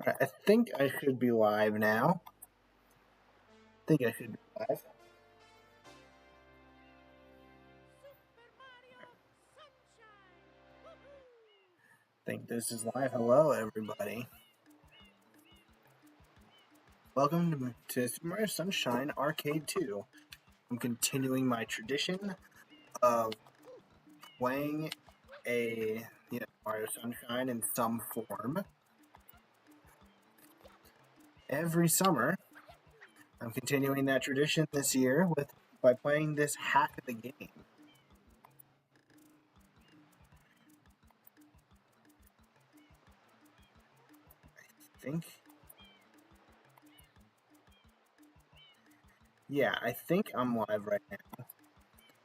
Alright, I think I should be live now. I think I should be live. I think this is live. Hello, everybody. Welcome to Super Mario Sunshine Arcade 2. I'm continuing my tradition of playing Mario Sunshine in some form. Every summer, I'm continuing that tradition this year by playing this hack of the game. I think I'm live right now.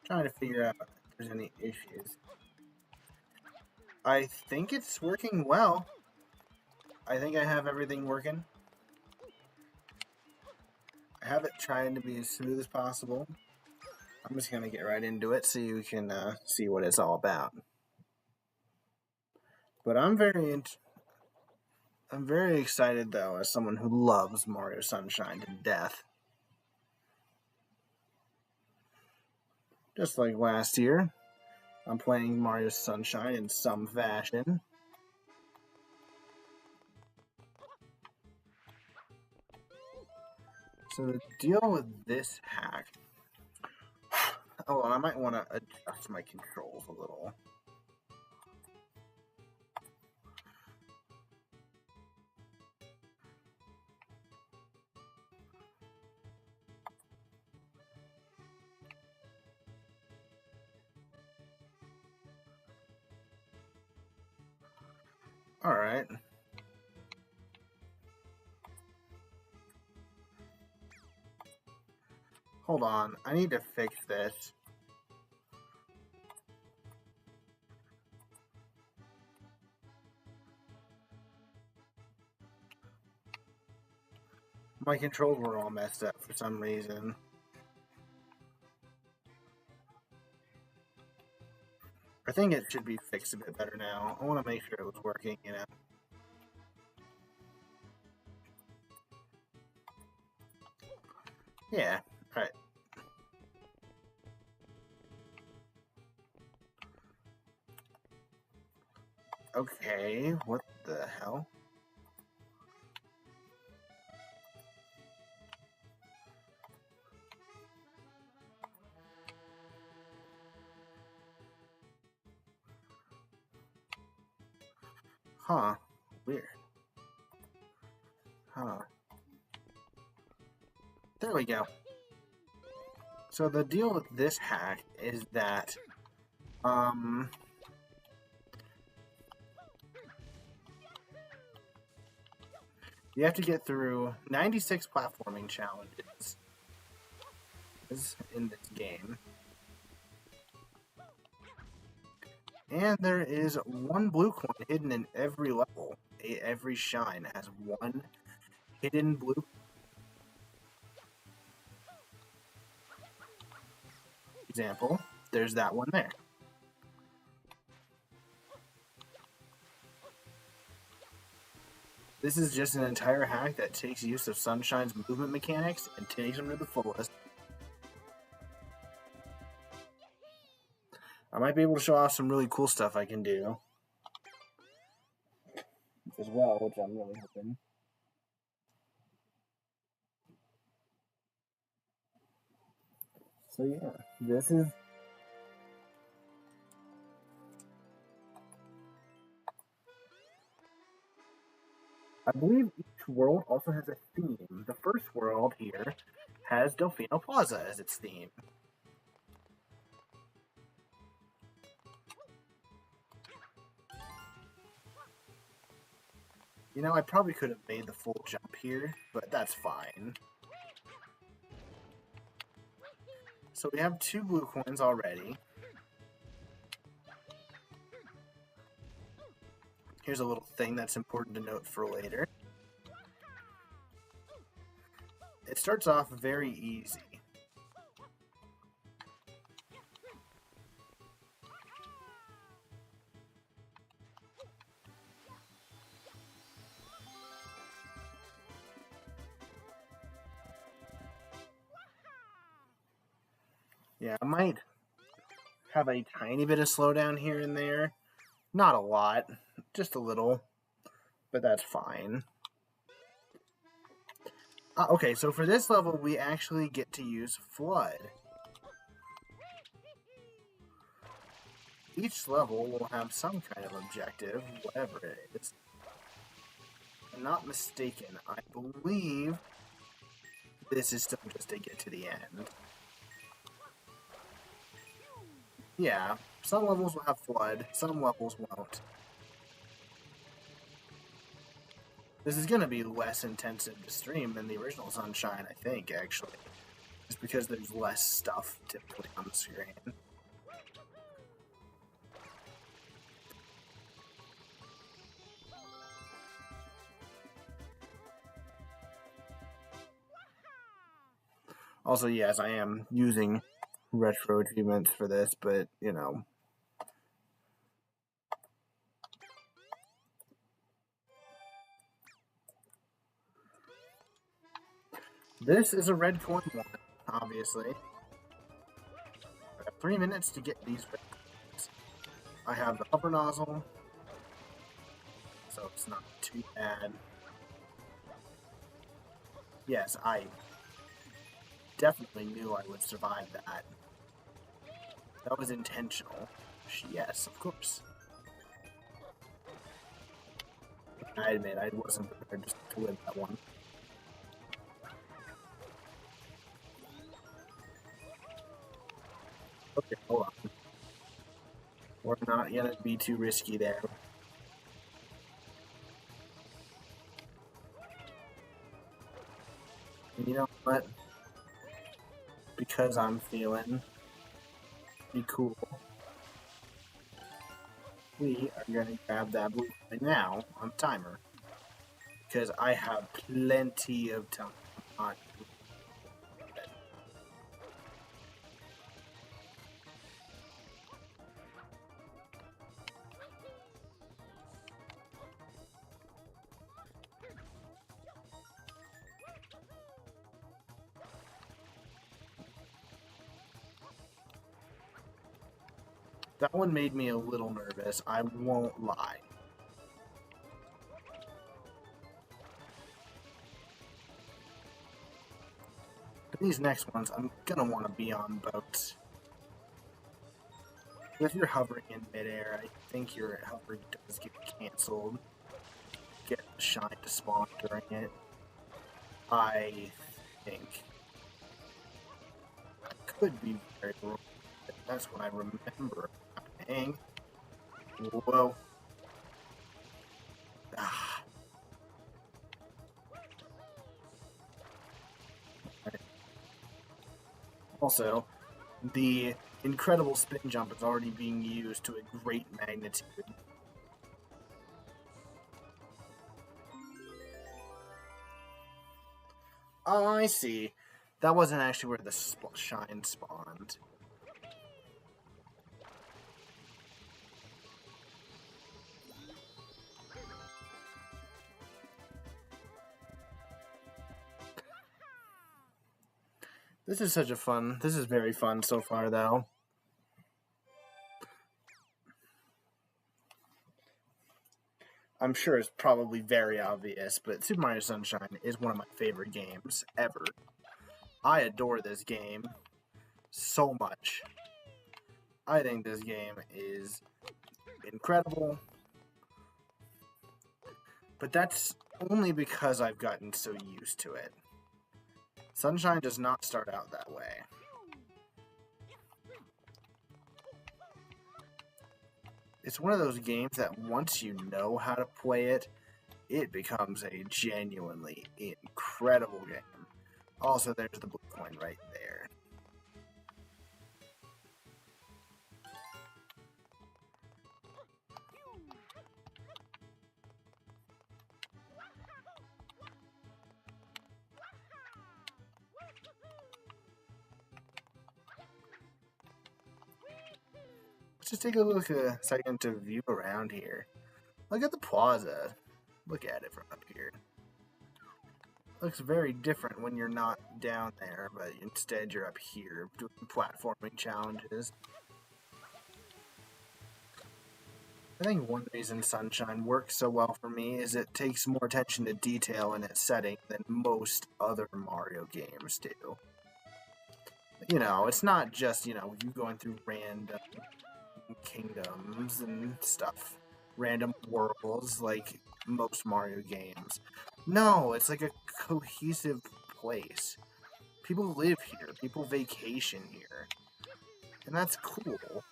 Trying to figure out if there's any issues. I think it's working well. I think I have everything working. I have it trying to be as smooth as possible. I'm just going to get right into it so you can see what it's all about. But I'm very excited, though, as someone who loves Mario Sunshine to death. Just like last year, I'm playing Mario Sunshine in some fashion. So to deal with this hack, I might want to adjust my controls a little. Alright. Hold on, I need to fix this. My controls were all messed up for some reason. I think it should be fixed a bit better now. I want to make sure it was working, you know. Yeah, right. Okay, what the hell? Huh, weird. Huh. There we go. So the deal with this hack is that, you have to get through 96 platforming challenges in this game. And there is one blue coin hidden in every level. Every shine has one hidden blue. Example, there's that one there. This is just an entire hack that takes use of Sunshine's movement mechanics and takes them to the fullest. I might be able to show off some really cool stuff I can do as well, which I'm really hoping. So yeah, this is... I believe each world also has a theme. The first world here has Delfino Plaza as its theme. You know, I probably could have made the full jump here, but that's fine. So we have 2 blue coins already. Here's a little thing that's important to note for later. It starts off very easy. Yeah, I might have a tiny bit of slowdown here and there. Not a lot, just a little, but that's fine. Okay, so for this level, we actually get to use Flood. Each level will have some kind of objective, whatever it is. If I'm not mistaken, I believe this is still just to get to the end. Yeah, some levels will have Flood, some levels won't. This is going to be less intensive to stream than the original Sunshine, I think, actually. Just because there's less stuff typically on the screen. Also, yes, I am using retro achievements for this, but, you know. This is a red coin one, obviously. I have 3 minutes to get these red coins. I have the upper nozzle, so it's not too bad. Yes, I definitely knew I would survive that. That was intentional. Yes, of course. I admit I wasn't prepared to win that one. Okay, hold on. We're not gonna be too risky there. And you know what? Because I'm feeling be cool, we are gonna grab that blue right now on timer. Because I have plenty of time on. That one made me a little nervous, I won't lie. But these next ones, I'm gonna want to be on boats. If you're hovering in midair, I think your hover does get cancelled. Get the shine to spawn during it. I think. I could be very wrong, but that's what I remember happening. Whoa. Ah. Also, the incredible spin jump is already being used to a great magnitude. Oh, I see. That wasn't actually where the shine spawned. This is very fun so far, though. I'm sure it's probably very obvious, but Super Mario Sunshine is one of my favorite games ever. I adore this game so much. I think this game is incredible, but that's only because I've gotten so used to it. Sunshine does not start out that way. It's one of those games that once you know how to play it, it becomes a genuinely incredible game. Also, there's the blue coin right there. Let's just take a second to view around here. Look at the plaza. Look at it from up here. Looks very different when you're not down there, but instead you're up here doing platforming challenges. I think one reason Sunshine works so well for me is it takes more attention to detail in its setting than most other Mario games do. You know, it's not just, you going through random kingdoms and stuff, random worlds like most Mario games. No, it's like a cohesive place. People live here, people vacation here, and that's cool.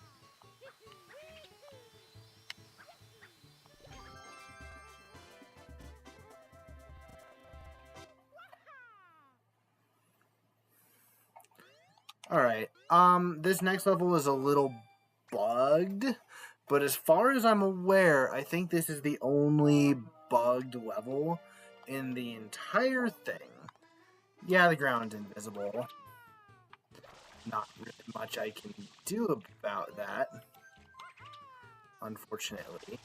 Alright, this next level is a little bugged, but as far as I'm aware, I think this is the only bugged level in the entire thing. Yeah, the ground's invisible. Not really much I can do about that, unfortunately.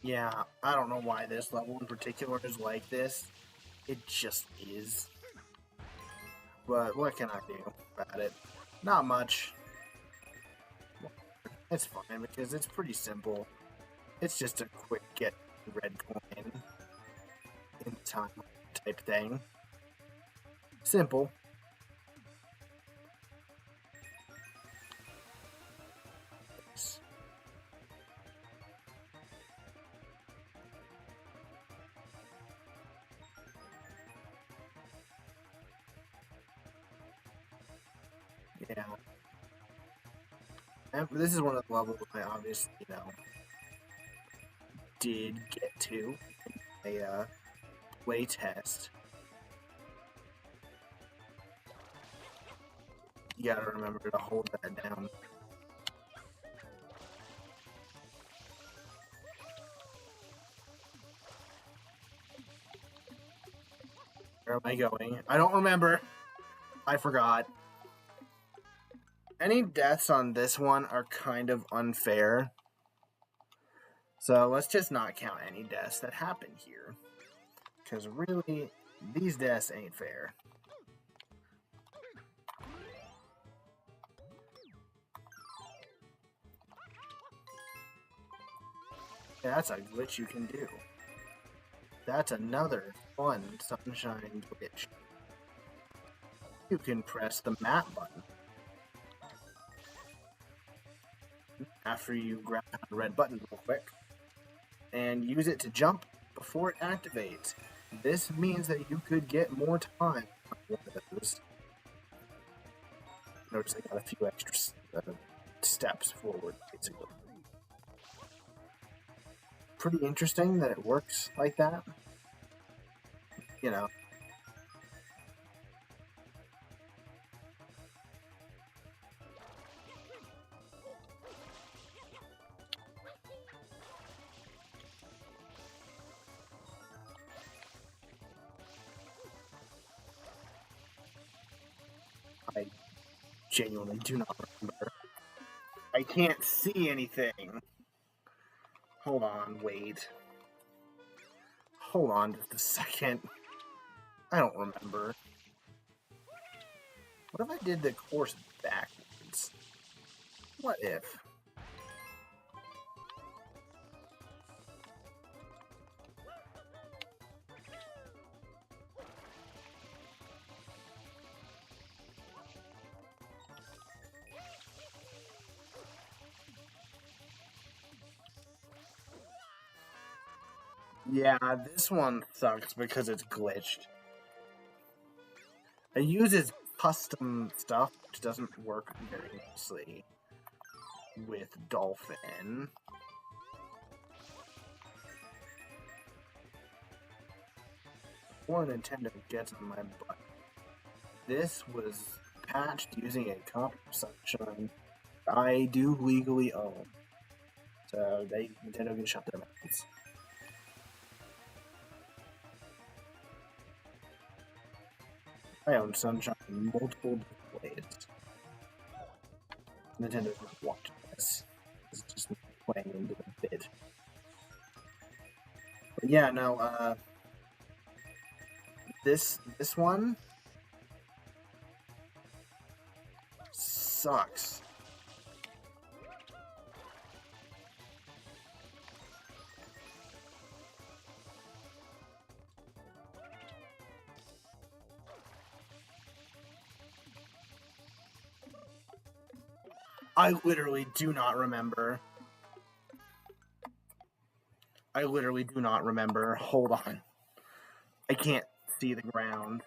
Yeah, I don't know why this level in particular is like this. It just is. But what can I do about it? Not much. It's fine because it's pretty simple. It's just a quick get red coin in time type thing. Simple. Yeah. And this is one of the levels I obviously, did get to a play test. You gotta remember to hold that down. Where am I going? I don't remember. I forgot. Any deaths on this one are kind of unfair. So let's just not count any deaths that happen here. Because really, these deaths ain't fair. Yeah, that's a glitch you can do. That's another fun Sunshine glitch. You can press the map button. After you grab the red button real quick, and use it to jump before it activates. This means that you could get more time on one of those. Notice I got a few extra steps forward, basically. Pretty interesting that it works like that. You know. I genuinely do not remember. I can't see anything. Hold on, wait. Hold on just a second. I don't remember. What if I did the course backwards? What if? Yeah, this one sucks because it's glitched. It uses custom stuff, which doesn't work very nicely with Dolphin. Before Nintendo gets on my butt, this was patched using a copy of Sunshine I do legally own. So Nintendo can shut their mouths. I own Sunshine in multiple different ways. Nintendo's not watching this. It's just playing into the bit. But yeah, no, this one sucks. I literally do not remember. Hold on. I can't see the ground.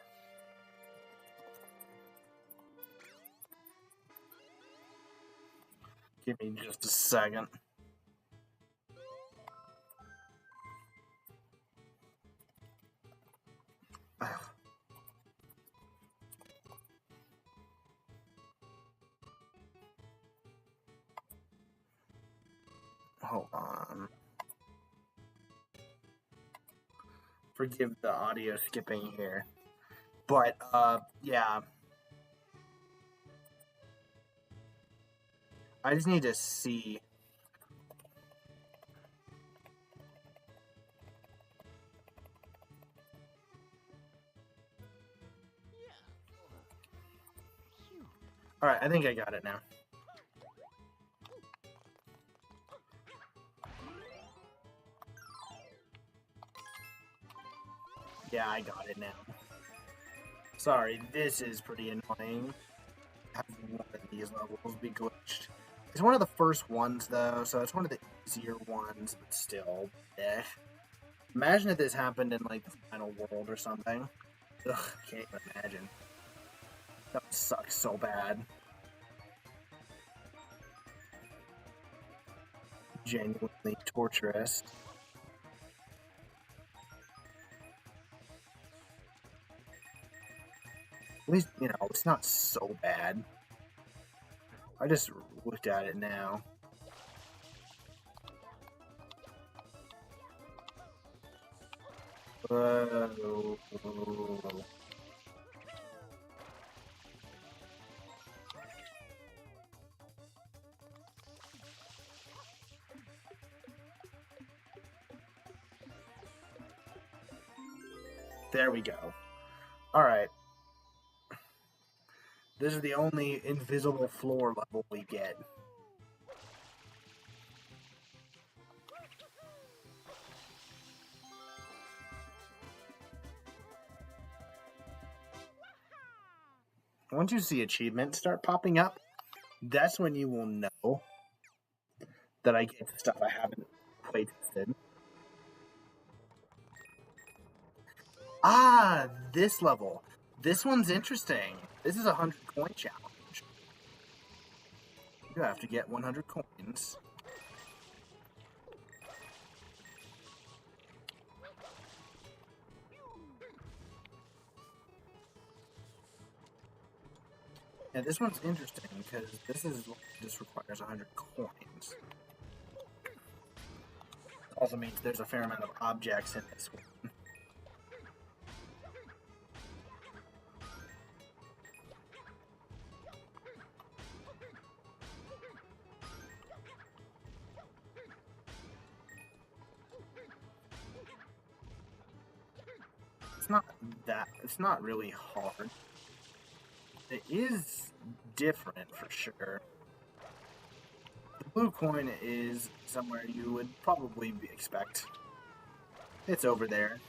Give me just a second. Hold on. Forgive the audio skipping here. But, yeah. I just need to see. Alright, I think I got it now. Yeah, I got it now. Sorry, this is pretty annoying. Having one of these levels be glitched. It's one of the first ones, though, so it's one of the easier ones, but still, eh. Imagine if this happened in, like, the final world or something. Ugh, can't even imagine. That would suck so bad. Genuinely torturous. At least, you know, it's not so bad. I just looked at it now. There we go. Alright. This is the only invisible floor level we get. Once you see achievements start popping up, that's when you will know that I get stuff I haven't played tested. Ah, this level. This one's interesting. This is a 100 coin challenge. You have to get 100 coins. Yeah, this one's interesting because this requires 100 coins. Also means there's a fair amount of objects in this one. It's not really hard. It is different for sure. The blue coin is somewhere you would probably expect. It's over there,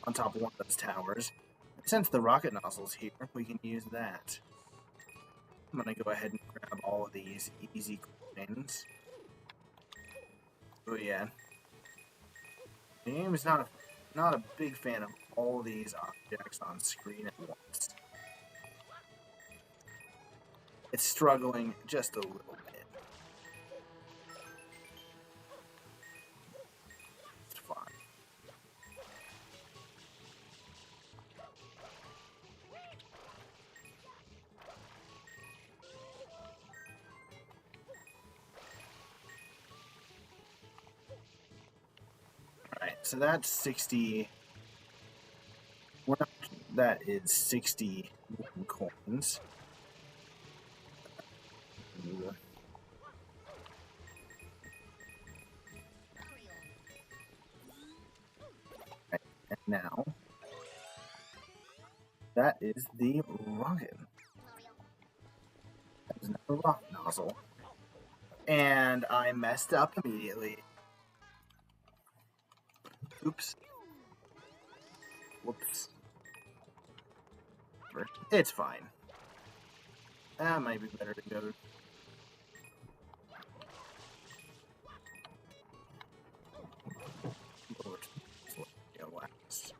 on top of one of those towers. Since the rocket nozzle's here, we can use that. I'm gonna go ahead and grab all of these easy coins. Oh yeah. The game is not a big fan of all these objects on screen at once. It's struggling just a little bit. It's fine. So that's 60. We're not, that is 60 coins. Right, and now, that is the rocket. That is not a rock nozzle. And I messed up immediately. Oops. Whoops. It's fine. That might be better to go. Last.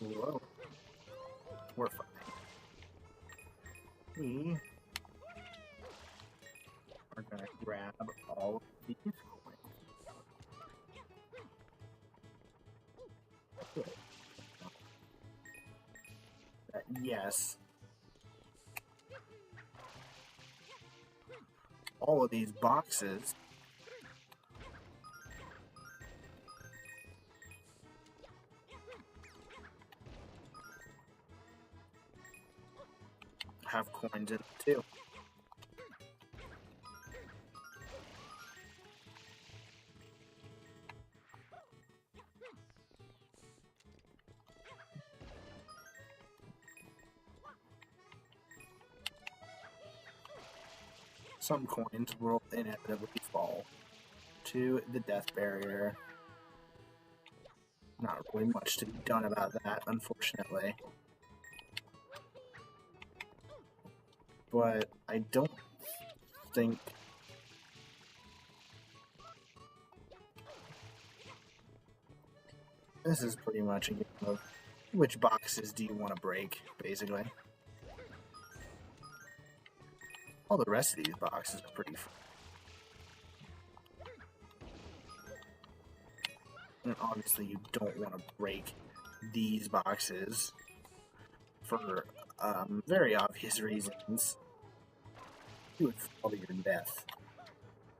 Whoa. We're fine. We are gonna grab all of these coins. Yes. All of these boxes have coins in it too. Some coins will inevitably fall to the death barrier. Not really much to be done about that, unfortunately. But I don't think this is pretty much a game of which boxes do you want to break, basically. All the rest of these boxes are pretty fun. And obviously you don't want to break these boxes for very obvious reasons. You would fall to your death.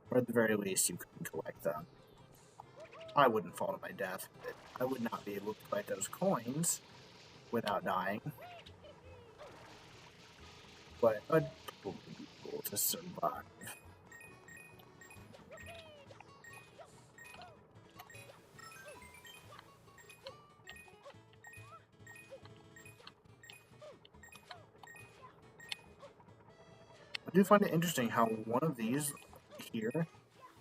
Or at the very least, you couldn't collect them. I wouldn't fall to my death, but I would not be able to collect those coins without dying. But I'd probably be able to survive. I do find it interesting how one of these here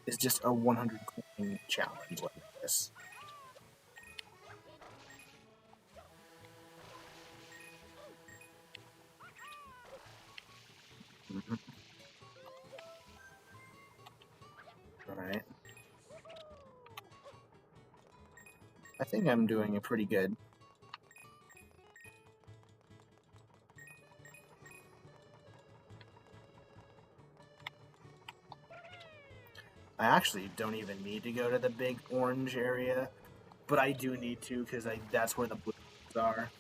is just a 100 coin challenge like this. Alright. I think I'm doing it pretty good. I actually don't even need to go to the big orange area, but I do need to because that's where the blues are.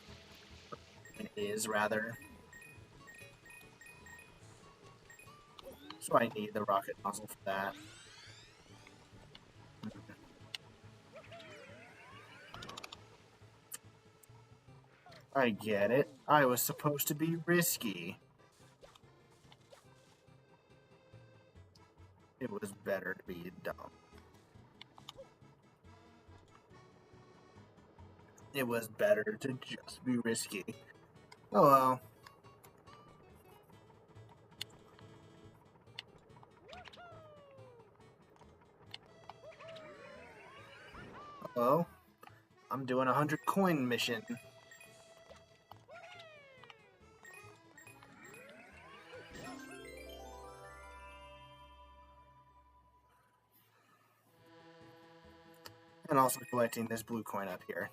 It is, rather. So I need the rocket nozzle for that. I get it. I was supposed to be risky. It was better to be dumb. It was better to just be risky. Oh well. Hello? I'm doing a 100 coin mission. And also collecting this blue coin up here.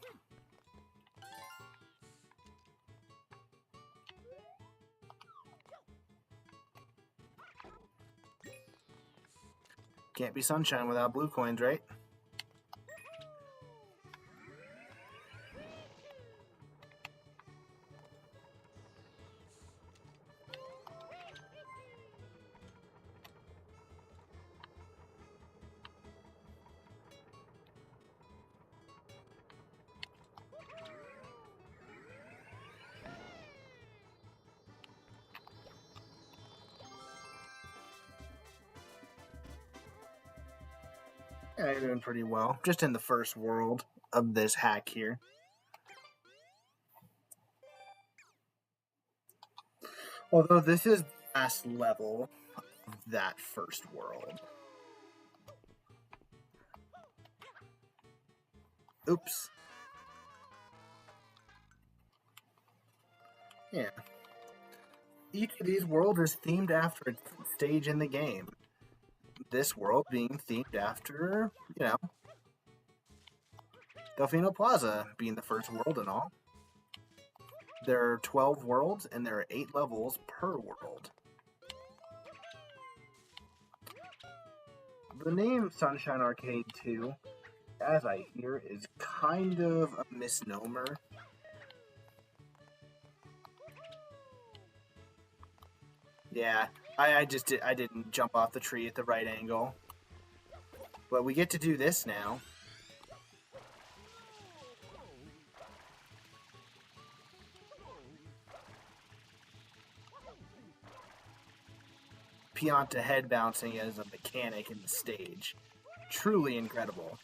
Can't be sunshine without blue coins, right? Yeah, you're doing pretty well. Just in the first world of this hack here. Although this is the last level of that first world. Oops. Yeah. Each of these worlds is themed after a stage in the game. This world being themed after, Delfino Plaza being the first world and all. There are 12 worlds and there are 8 levels per world. The name Sunshine Arcade 2, as I hear, is kind of a misnomer. Yeah, I didn't jump off the tree at the right angle. But we get to do this now. Pianta head bouncing as a mechanic in the stage. Truly incredible.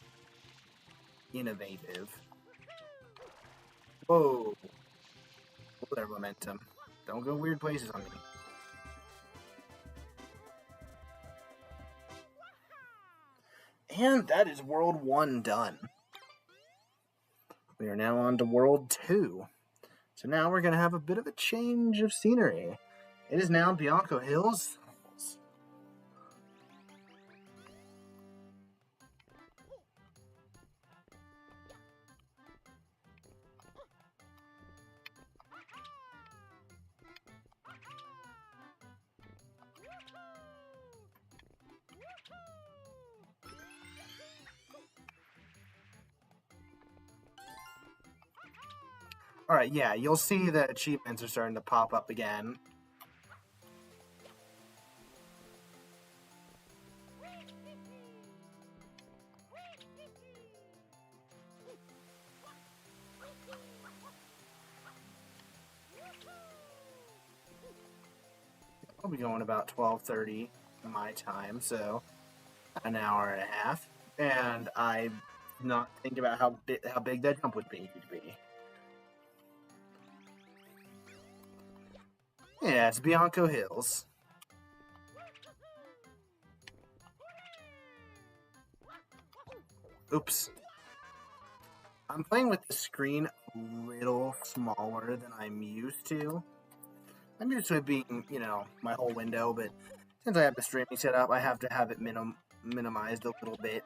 Innovative. Whoa. Hold their momentum. Don't go weird places on me. And that is World 1 done. We are now on to World 2. So now we're going to have a bit of a change of scenery. It is now Bianco Hills. Alright, yeah, you'll see the achievements are starting to pop up again. I'll be going about 12:30 my time, so an hour and a half. And I'm not thinking about how big that jump would be. Yeah, it's Bianco Hills. Oops. I'm playing with the screen a little smaller than I'm used to. I'm used to it being, my whole window, but since I have the streaming set up, I have to have it minimized a little bit,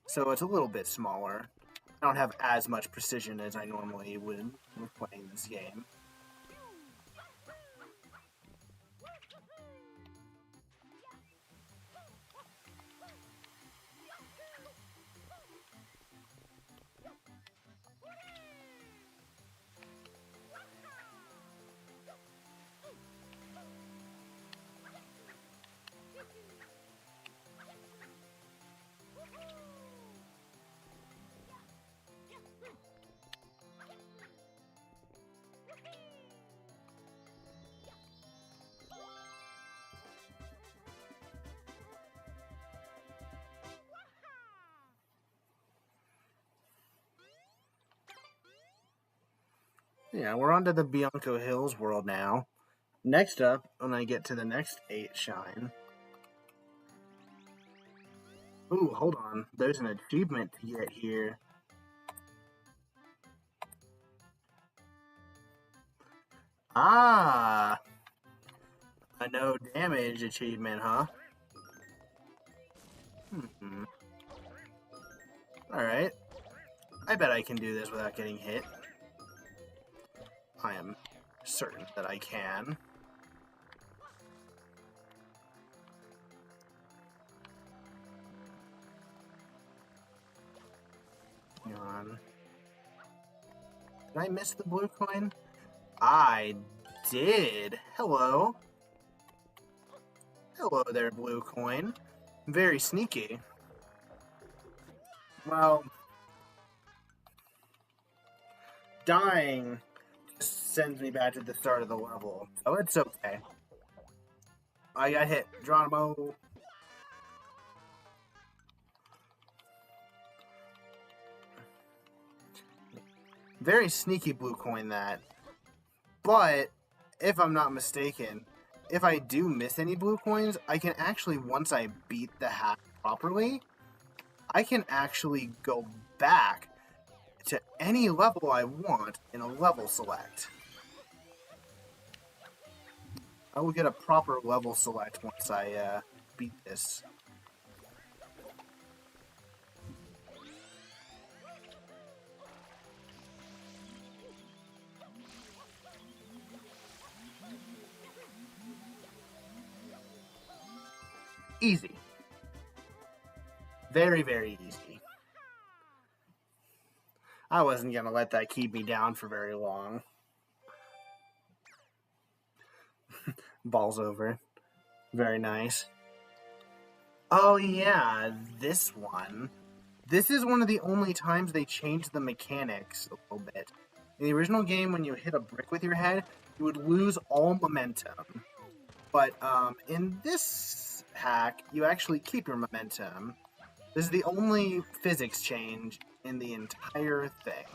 So it's a little bit smaller. I don't have as much precision as I normally would with playing this game. Yeah, we're on to the Bianco Hills world now. Next up, when I get to the next 8 shine... Ooh, hold on. There's an achievement to get here. Ah! A no damage achievement, huh? Alright. I bet I can do this without getting hit. I am certain that I can. Hang on. Did I miss the blue coin? I did. Hello. Hello there, blue coin. Very sneaky. Well, dying just sends me back to the start of the level, so it's okay. I got hit. Geronimo. Very sneaky blue coin that. But, if I'm not mistaken, if I do miss any blue coins, I can actually, once I beat the hack properly, I can actually go back to any level I want in a level select. I will get a proper level select once I beat this. Easy. Very, very easy. I wasn't going to let that keep me down for very long. Ball's over. Very nice. Oh yeah, this one. This is one of the only times they changed the mechanics a little bit. In the original game, when you hit a brick with your head, you would lose all momentum. But in this hack, you actually keep your momentum. This is the only physics change in the entire thing.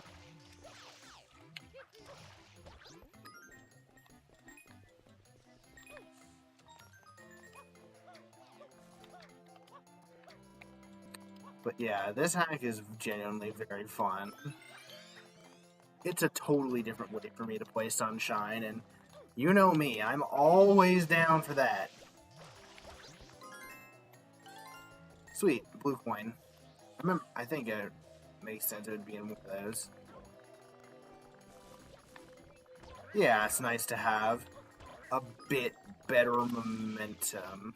But yeah, this hack is genuinely very fun. It's a totally different way for me to play Sunshine, and you know me, I'm always down for that. Sweet, blue coin. I think it makes sense it would be in one of those. Yeah, it's nice to have a bit better momentum.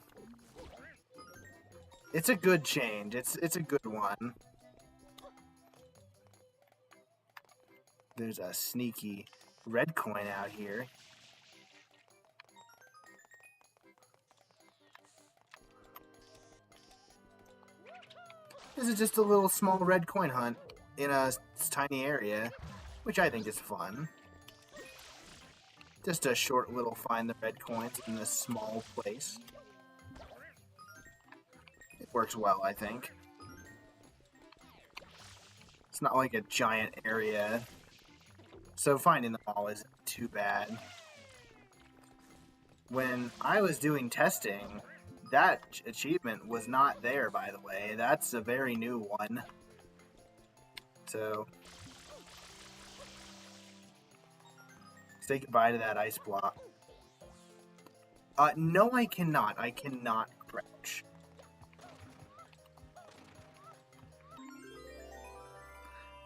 It's a good change. It's a good one. There's a sneaky red coin out here. This is just a little small red coin hunt in a tiny area, which I think is fun. Just a short little find the red coins in this small place. It works well, I think. It's not like a giant area, so finding them all isn't too bad. When I was doing testing, that achievement was not there, by the way. That's a very new one. So, say goodbye to that ice block. No, I cannot. I cannot crouch.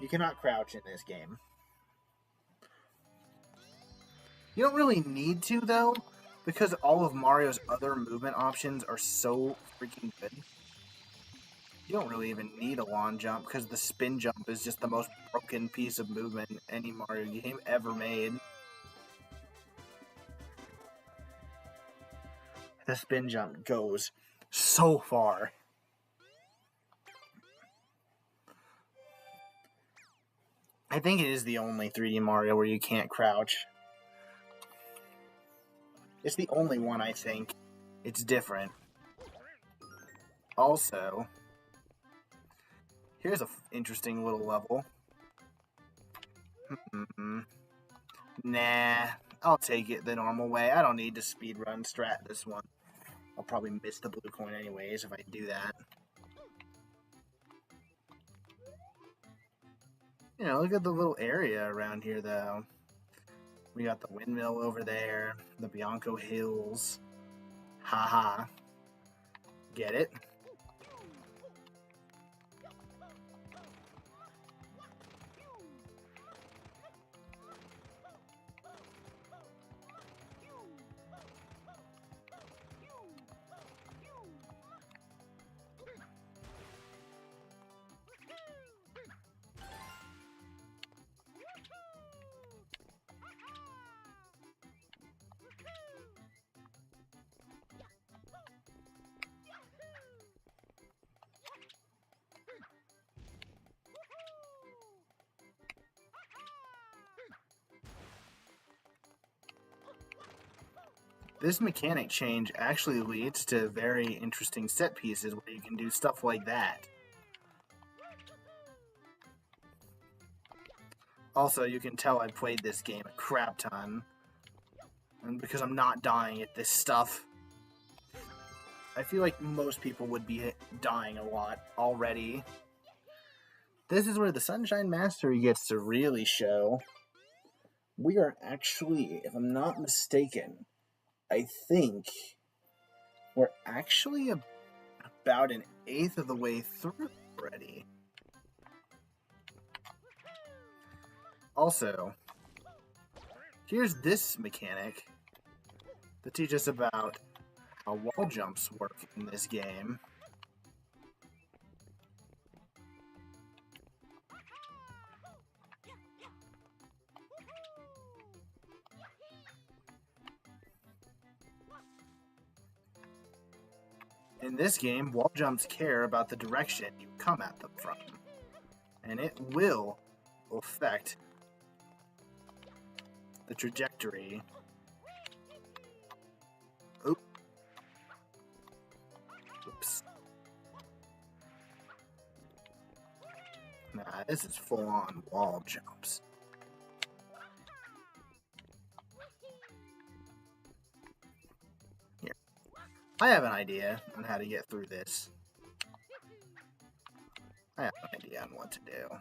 You cannot crouch in this game. You don't really need to, though, because all of Mario's other movement options are so freaking good. You don't really even need a long jump, because the spin jump is just the most broken piece of movement in any Mario game ever made. The spin jump goes so far. I think it is the only 3D Mario where you can't crouch. It's the only one, I think. It's different. Also, here's an interesting little level. Nah, I'll take it the normal way. I don't need to speedrun strat this one. I'll probably miss the blue coin anyways if I do that. You know, look at the little area around here, though. We got the windmill over there, the Bianco Hills. Haha. Get it? This mechanic change actually leads to very interesting set pieces where you can do stuff like that. Also, you can tell I played this game a crap ton. And because I'm not dying at this stuff. I feel like most people would be dying a lot already. This is where the Sunshine Mastery gets to really show. We are actually, if I'm not mistaken, I think we're actually about an eighth of the way through already. Also, here's this mechanic to teach us about how wall jumps work in this game. In this game, wall jumps care about the direction you come at them from, and it will affect the trajectory. Oops. Nah, this is full-on wall jumps. Here. I have an idea on how to get through this. I have an idea on what to do.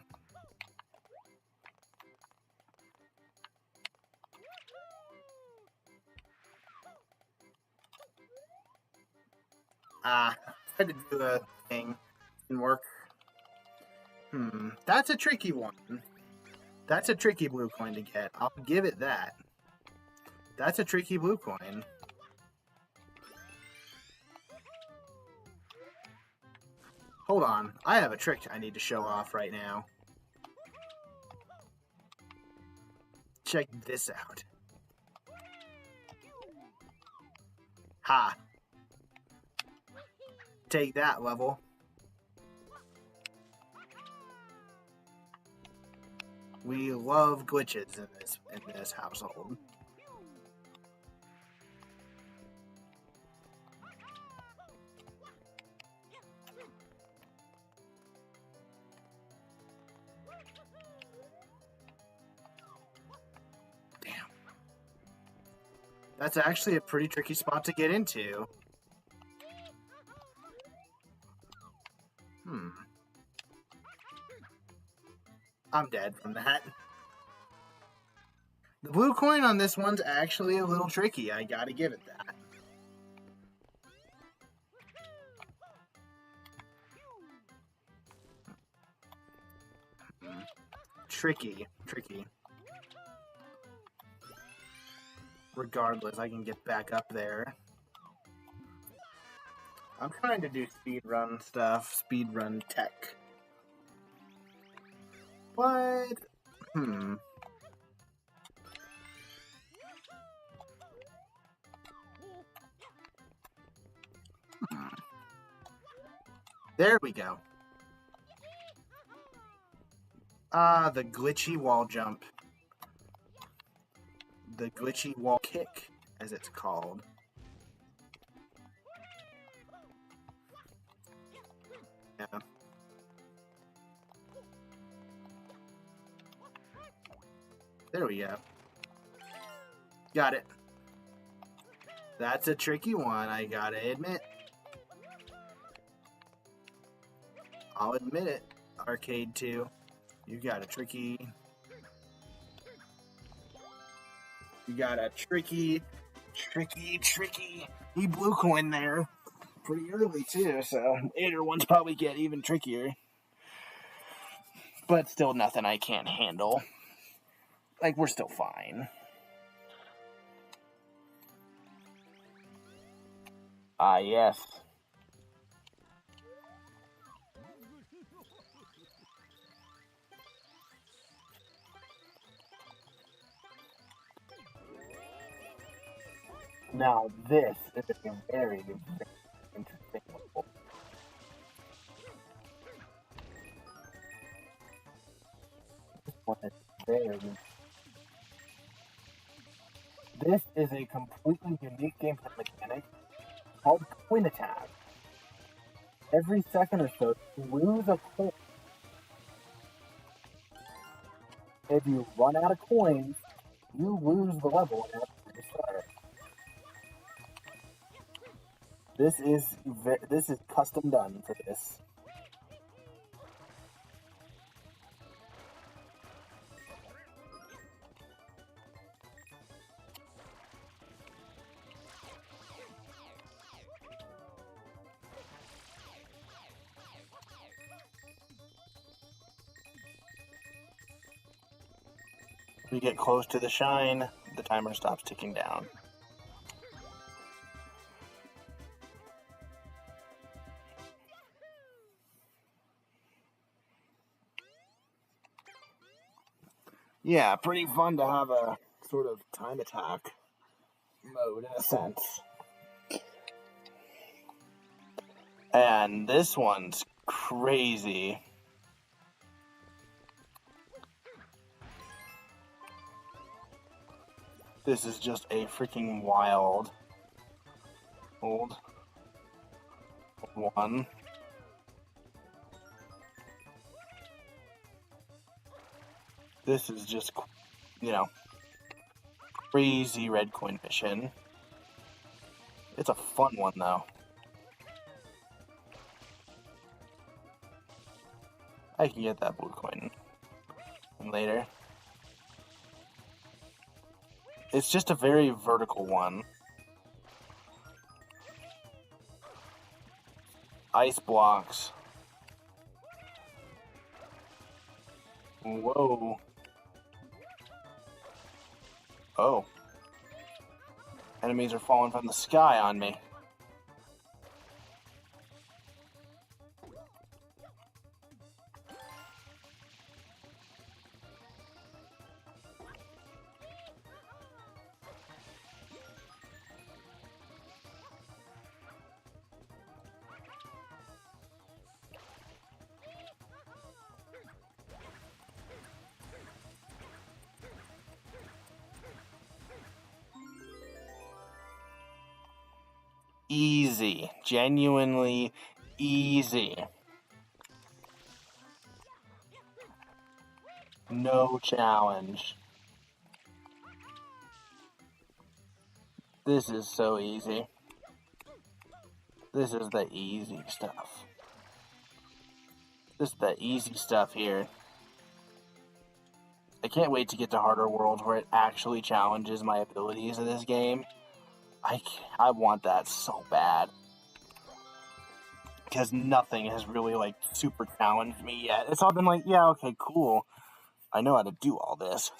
Tried to do a thing. Didn't work. That's a tricky one. That's a tricky blue coin to get. I'll give it that. That's a tricky blue coin. Hold on. I have a trick I need to show off right now. Check this out. Ha! Take that, level. We love glitches in this household. Damn. That's actually a pretty tricky spot to get into. I'm dead from that. The blue coin on this one's actually a little tricky. I gotta give it that. Tricky. Regardless, I can get back up there. I'm trying to do speedrun stuff, speedrun tech. But, There we go. The glitchy wall jump. The glitchy wall kick, as it's called. Yeah. There we go. Got it. That's a tricky one, I gotta admit. I'll admit it, Arcade 2. You got a tricky... blue coin there. Pretty early, too, so later ones probably get even trickier. But still nothing I can't handle. Like, we're still fine. Ah, yes. Now, this is a very interesting level. This one is very... This is a completely unique gameplay mechanic called Coin Attack. Every second or so, you lose a coin. If you run out of coins, you lose the level and have to restart. This is custom done for this. We get close to the shine, the timer stops ticking down. Yeah, pretty fun to have a sort of time attack mode in a sense. And this one's crazy. This is just a freaking wild old one. This is just, you know, crazy red coin mission. It's a fun one though. I can get that blue coin later. It's just a very vertical one. Ice blocks. Whoa. Oh. Enemies are falling from the sky on me. Easy. Genuinely easy. No challenge. This is so easy. This is the easy stuff. This is the easy stuff here. I can't wait to get to harder worlds where it actually challenges my abilities in this game. I want that so bad. Because nothing has really, like, super challenged me yet. It's all been like, yeah, okay, cool. I know how to do all this.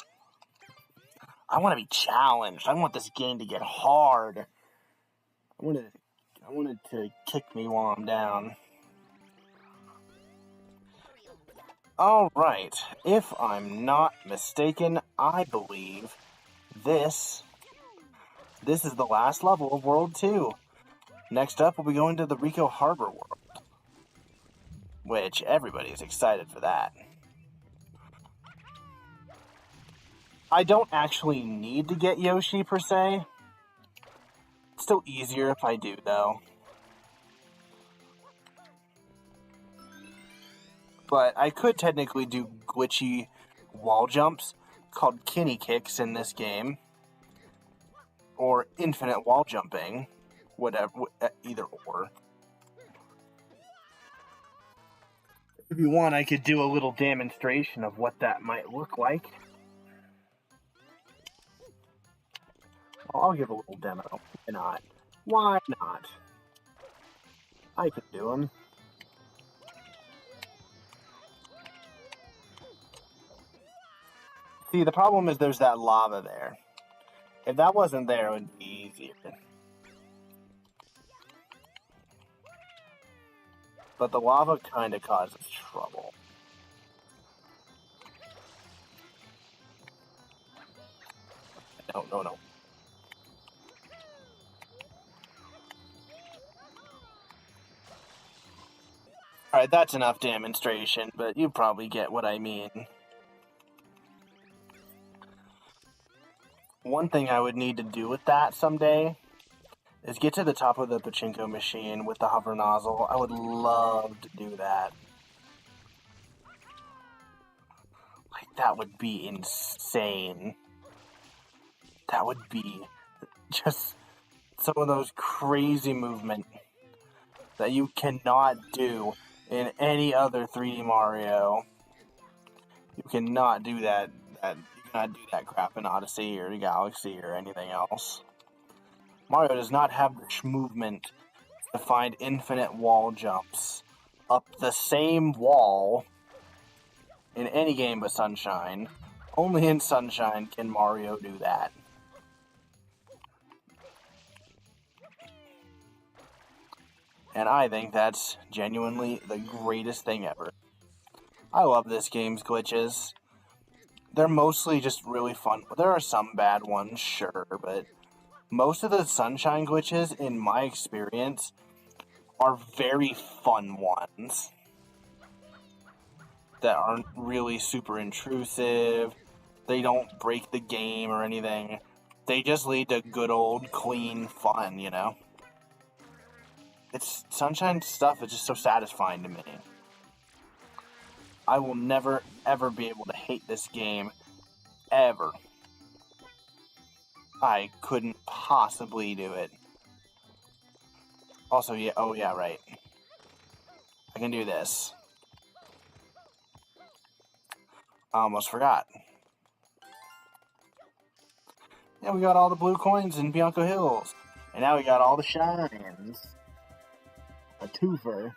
I want to be challenged. I want this game to get hard. I want it to kick me while I'm down. Alright, if I'm not mistaken, I believe this is the last level of World 2. Next up, we'll be going to the Ricco Harbor world, which everybody's excited for that. I don't actually need to get Yoshi, per se. It's still easier if I do, though. But I could technically do glitchy wall jumps called Kenny Kicks in this game. Or infinite wall jumping. Whatever, either or. If you want, I could do a little demonstration of what that might look like. I'll give a little demo. Why not? Why not? I could do them. See, the problem is there's that lava there. If that wasn't there, it would be easier. But the lava kind of causes trouble. No. Alright, that's enough demonstration, but you probably get what I mean. One thing I would need to do with that someday is get to the top of the pachinko machine with the hover nozzle. I would love to do that. Like, That would be insane. That would be just some of those crazy movement that you cannot do in any other 3D Mario. You cannot do that. You cannot do that crap in Odyssey or Galaxy or anything else. Mario does not have the movement to find infinite wall jumps up the same wall in any game but Sunshine. Only in Sunshine can Mario do that. And I think that's genuinely the greatest thing ever. I love this game's glitches. They're mostly just really fun. There are some bad ones, sure, but most of the Sunshine glitches, in my experience, are very fun ones that aren't really super intrusive. They don't break the game or anything. They just lead to good old clean fun, you know? Sunshine stuff is just so satisfying to me. I will never, ever be able to hate this game. Ever. I couldn't possibly do it. Also, yeah, oh yeah, right. I can do this. I almost forgot. Yeah, we got all the blue coins in Bianco Hills. And now we got all the shines. A twofer.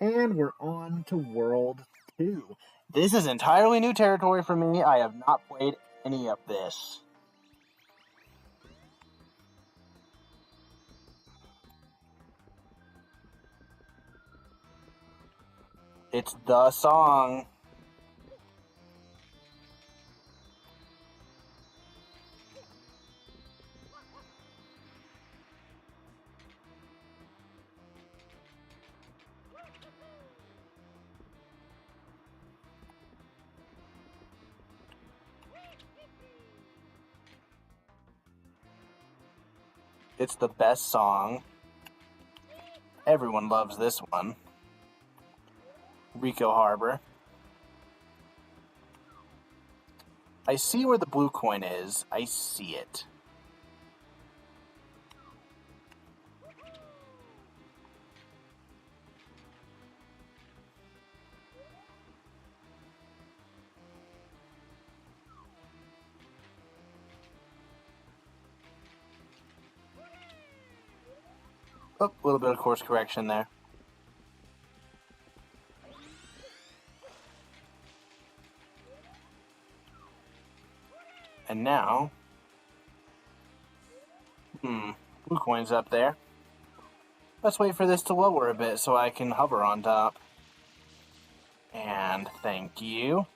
And we're on to World 2. This is entirely new territory for me. I have not played any of this. It's the song. It's the best song. Everyone loves this one. Ricco Harbor. I see where the blue coin is. I see it. Oh, a little bit of course correction there. And now, blue coin's up there. Let's wait for this to lower a bit so I can hover on top. And thank you.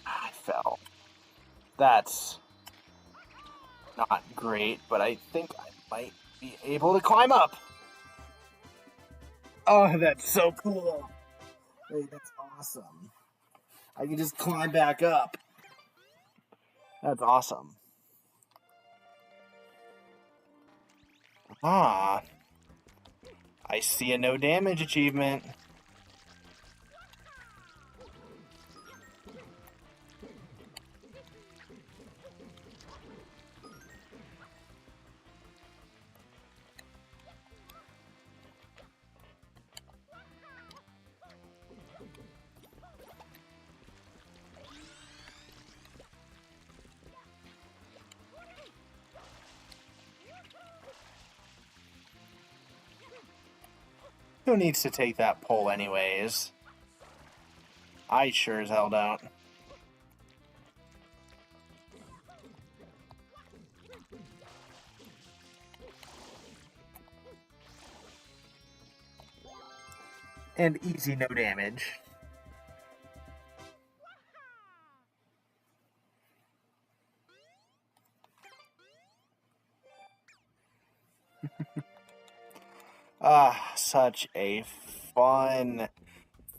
I fell. That's not great, but I think I might be able to climb up. Oh, that's so cool. Wait, that's awesome. I can just climb back up. That's awesome. Ah. I see a no damage achievement. Who needs to take that pole anyways? I sure as hell don't. And easy no damage. Ah, such a fun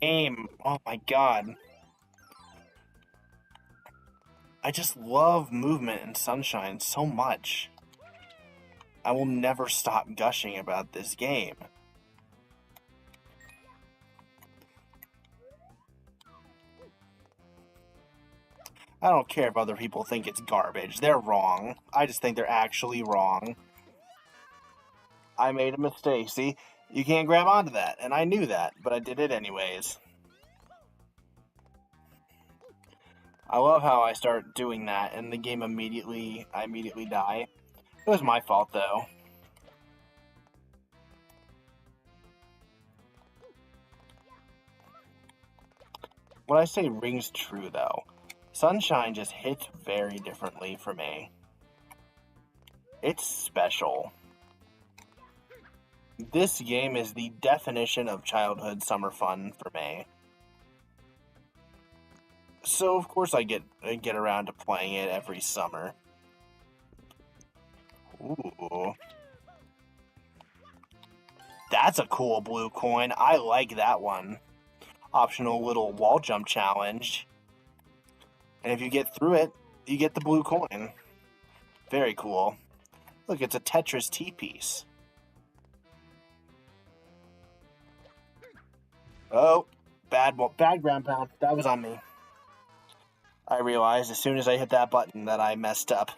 game. Oh my god. I just love movement and Sunshine so much. I will never stop gushing about this game. I don't care if other people think it's garbage. They're wrong. I just think they're actually wrong. I made a mistake. See, you can't grab onto that, and I knew that, but I did it anyways. I love how I start doing that, and the game I immediately die. It was my fault, though. What I say rings true, though. Sunshine just hits very differently for me. It's special. This game is the definition of childhood summer fun for me. So of course I get around to playing it every summer. Ooh. That's a cool blue coin. I like that one. Optional little wall jump challenge. And if you get through it, you get the blue coin. Very cool. Look, it's a Tetris T-piece. Oh, bad ground pound. That was on me. I realized as soon as I hit that button that I messed up.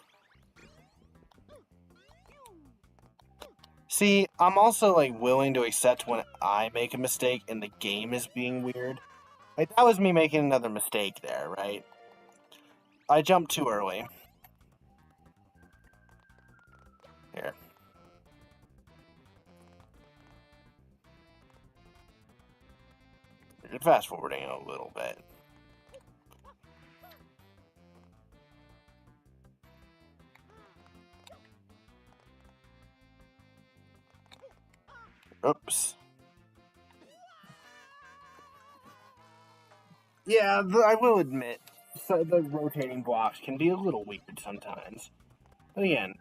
See, I'm also like willing to accept when I make a mistake and the game is being weird. Like that was me making another mistake there, right? I jumped too early. Here. Fast forwarding a little bit. Oops. Yeah, I will admit, so the rotating blocks can be a little weird sometimes. But again,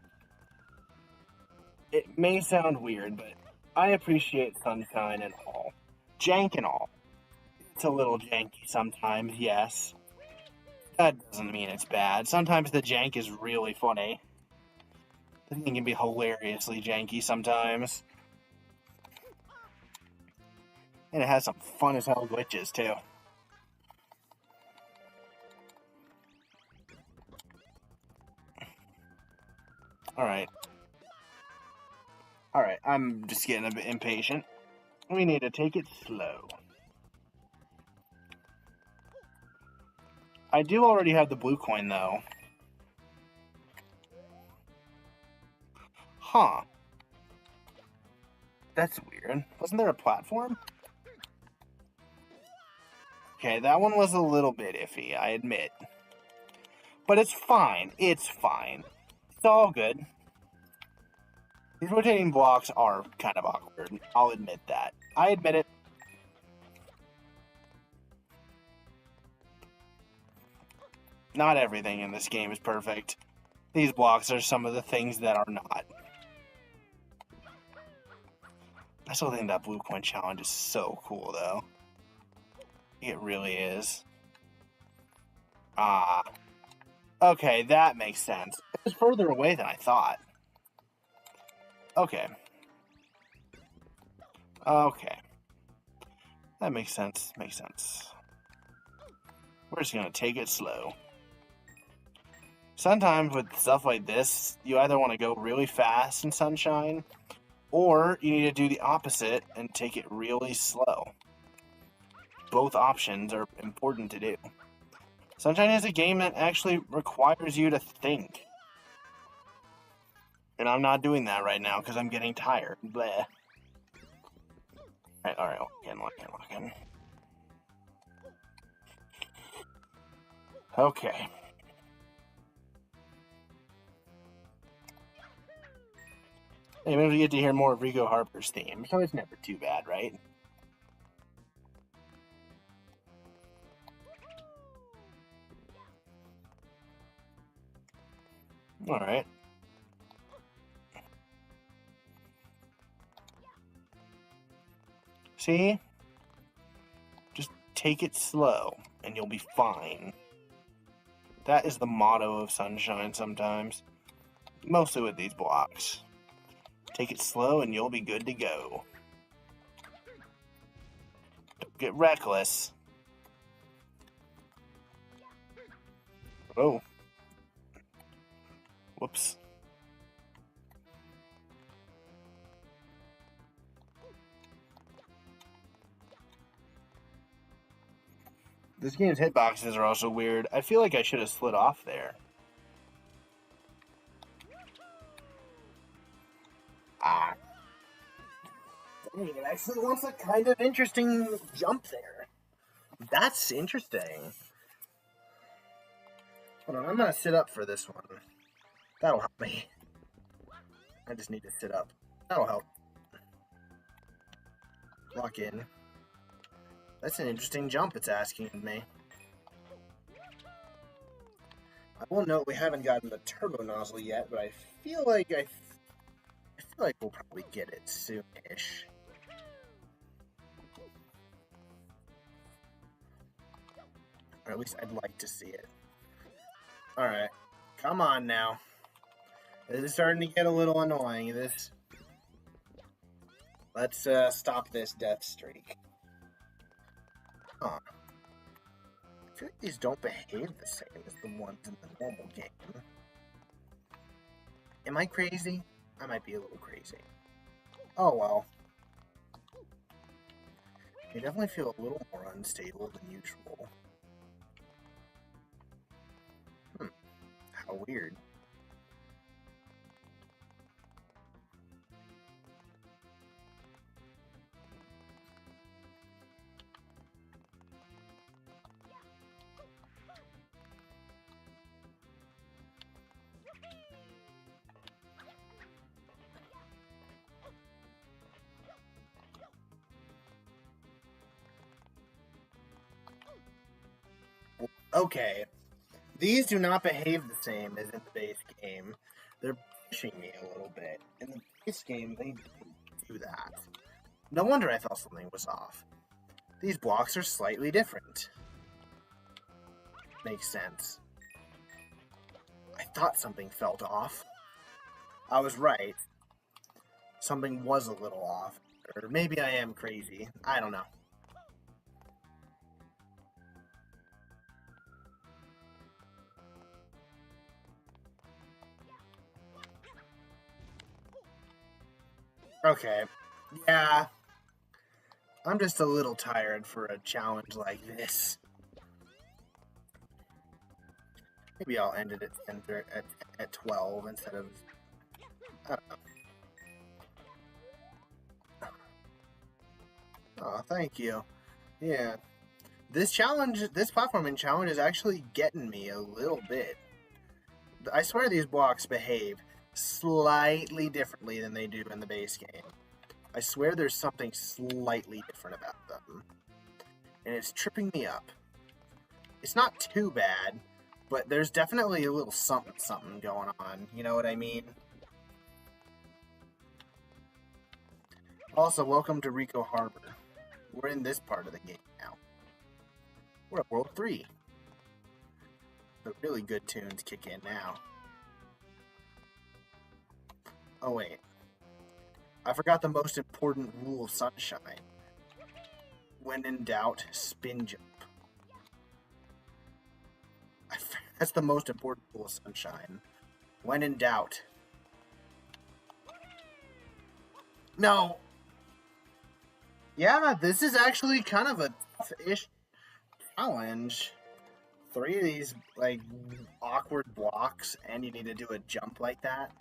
it may sound weird, but I appreciate Sunshine and all. Jank and all. It's a little janky sometimes, yes. That doesn't mean it's bad. Sometimes the jank is really funny. The thing can be hilariously janky sometimes. And it has some fun as hell glitches, too. Alright. Alright, I'm just getting a bit impatient. We need to take it slow. I do already have the blue coin, though. Huh. That's weird. Wasn't there a platform? Okay, that one was a little bit iffy, I admit. But it's fine. It's fine. It's all good. These rotating blocks are kind of awkward. I'll admit that. I admit it. Not everything in this game is perfect. These blocks are some of the things that are not. I still think that blue coin challenge is so cool, though. It really is. Ah. Okay, that makes sense. It was further away than I thought. Okay. Okay. That makes sense. Makes sense. We're just gonna take it slow. Sometimes with stuff like this, you either want to go really fast in Sunshine, or you need to do the opposite and take it really slow. Both options are important to do. Sunshine is a game that actually requires you to think. And I'm not doing that right now because I'm getting tired. Bleh. Alright, lock in. Okay. Hey, maybe we get to hear more of Rico Harper's theme, so it's never too bad, right? Alright. See? Just take it slow, and you'll be fine. That is the motto of Sunshine sometimes. Mostly with these blocks. Take it slow, and you'll be good to go. Don't get reckless. Oh. Whoops. This game's hitboxes are also weird. I feel like I should have slid off there. Ah. Dang, it actually wants a kind of interesting jump there. That's interesting. Hold on, I'm gonna sit up for this one. That'll help me. I just need to sit up. That'll help. Lock in. That's an interesting jump it's asking of me. I will note we haven't gotten the turbo nozzle yet, but I feel like we'll probably get it soon-ish. Or at least I'd like to see it. Alright. Come on now. This is starting to get a little annoying. Let's stop this death streak. Huh. I feel like these don't behave the same as the ones in the normal game. Am I crazy? I might be a little crazy. Oh well. They definitely feel a little more unstable than usual. How weird. Okay. These do not behave the same as in the base game. They're pushing me a little bit. In the base game, they didn't do that. No wonder I thought something was off. These blocks are slightly different. Makes sense. I thought something felt off. I was right. Something was a little off. Or maybe I am crazy. I don't know. Okay. Yeah. I'm just a little tired for a challenge like this. Maybe I'll end it at 12 instead of... I don't know. Oh, thank you. Yeah. This platforming challenge is actually getting me a little bit. I swear these blocks behave slightly differently than they do in the base game. I swear there's something slightly different about them. And it's tripping me up. It's not too bad, but there's definitely a little something going on. You know what I mean? Also, welcome to Ricco Harbor. We're in this part of the game now. We're at World 3. The really good tunes kick in now. Oh wait. I forgot the most important rule of Sunshine. When in doubt, spin jump. That's the most important rule of Sunshine. When in doubt. No! Yeah, this is actually kind of a tough-ish challenge. 3 of these, like, awkward blocks, and you need to do a jump like that.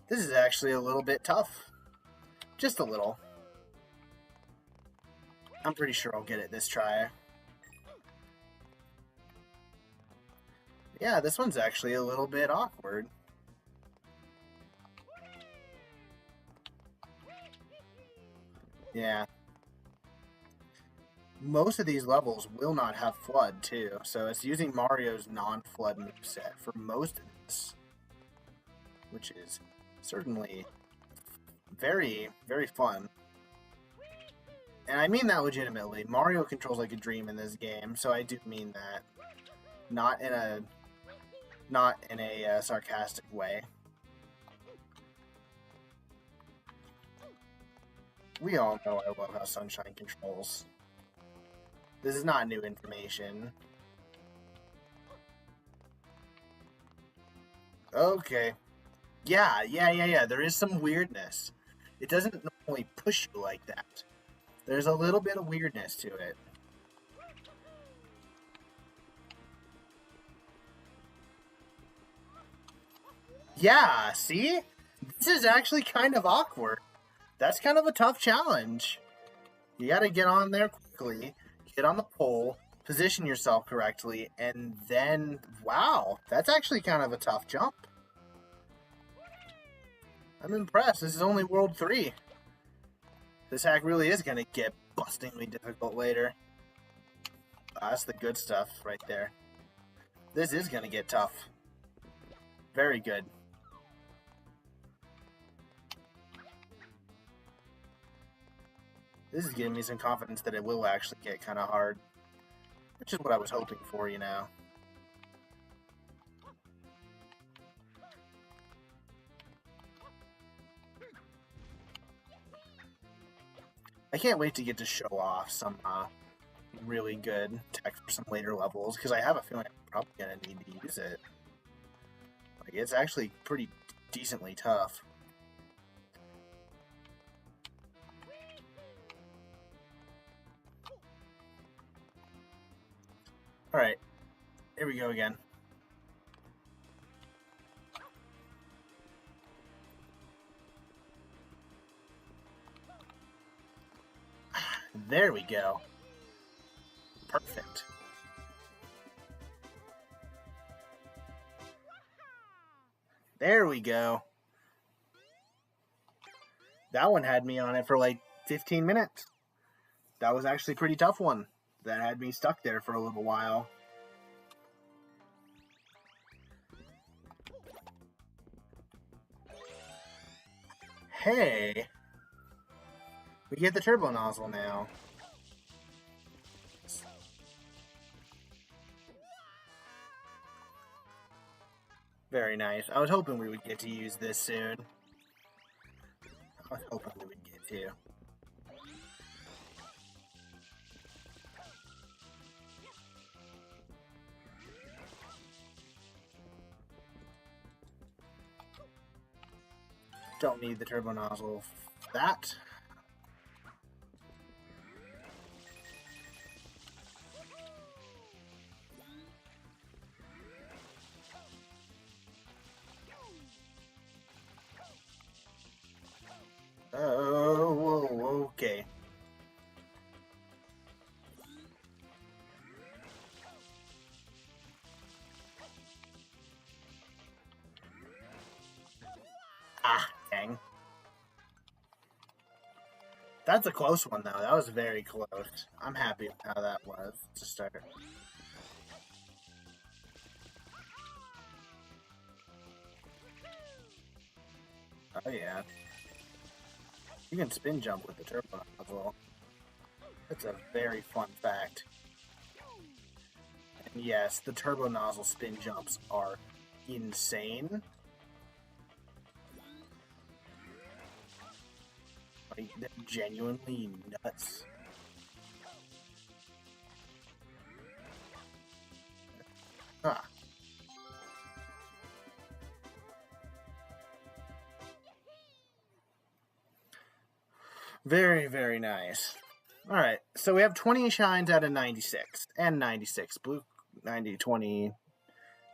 This is actually a little bit tough. Just a little. I'm pretty sure I'll get it this try. Yeah, this one's actually a little bit awkward. Yeah. Most of these levels will not have FLUDD, too, so it's using Mario's non-FLUDD moveset for most of this, which is certainly very, very fun. And I mean that legitimately. Mario controls like a dream in this game, so I do mean that. Not in a sarcastic way. We all know I love how Sunshine controls. This is not new information. Okay. Yeah. There is some weirdness. It doesn't normally push you like that. There's a little bit of weirdness to it. Yeah, see? This is actually kind of awkward. That's kind of a tough challenge. You gotta get on there quickly, get on the pole, position yourself correctly, and then, wow, that's actually kind of a tough jump. I'm impressed. This is only World 3. This hack really is gonna get bustingly difficult later. That's the good stuff right there. This is gonna get tough. Very good. This is giving me some confidence that it will actually get kind of hard. Which is what I was hoping for, you know. I can't wait to get to show off some really good tech for some later levels, because I have a feeling I'm probably going to need to use it. Like, it's actually pretty decently tough. Alright, here we go again. There we go. Perfect. There we go. That one had me on it for like 15 minutes. That was actually a pretty tough one. That had me stuck there for a little while. Hey! We get the turbo nozzle now. Very nice. I was hoping we would get to use this soon. I was hoping we would get to. Don't need the turbo nozzle for that. Oh, okay. Ah, dang. That's a close one, though. That was very close. I'm happy with how that was to start. Oh, yeah. You can spin jump with the turbo nozzle. That's a very fun fact. And yes, the turbo nozzle spin jumps are insane. Like, they're genuinely nuts. Ah. Very, very nice. Alright, so we have 20 shines out of 96. And 96. Blue 90, 20,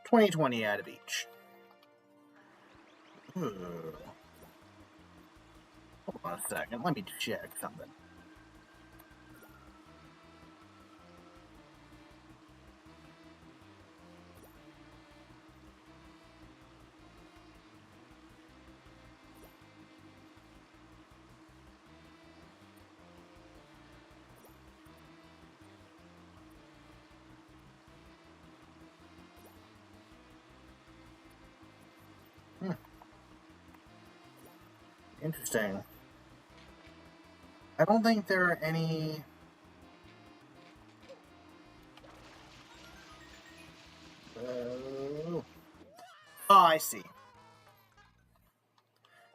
20 out of each. Hold on a second. Let me check something. Interesting. I don't think there are any... Oh, I see.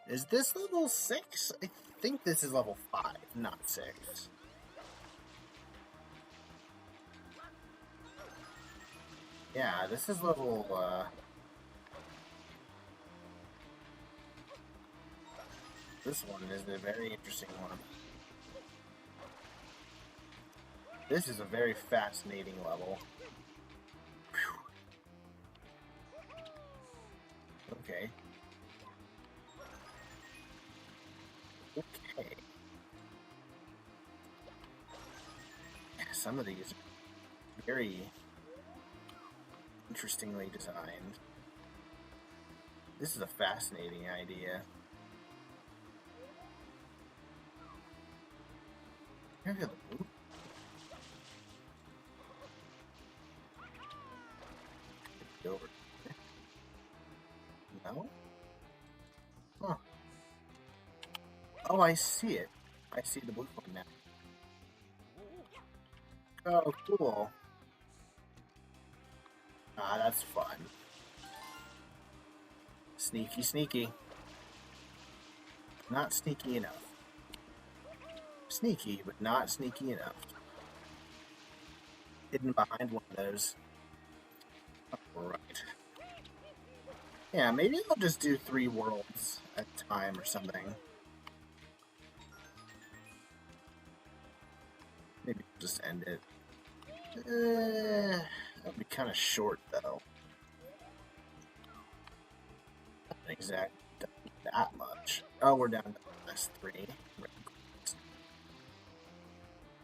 Is this level 6? I think this is level 5, not 6. Yeah, this is level, this one is a very interesting one. This is a very fascinating level. Whew. Okay. Okay. Yeah, some of these are very interestingly designed. This is a fascinating idea. Look at the loop. Over here. No? Huh. Oh, I see it. I see the blue one now. Oh, cool. Ah, that's fun. Sneaky, sneaky. Not sneaky enough. Sneaky, but not sneaky enough. Hidden behind one of those. Alright. Yeah, maybe I'll just do 3 worlds at a time or something. Maybe I'll just end it. That'd be kind of short, though. Not exactly that much. Oh, we're down to the last 3.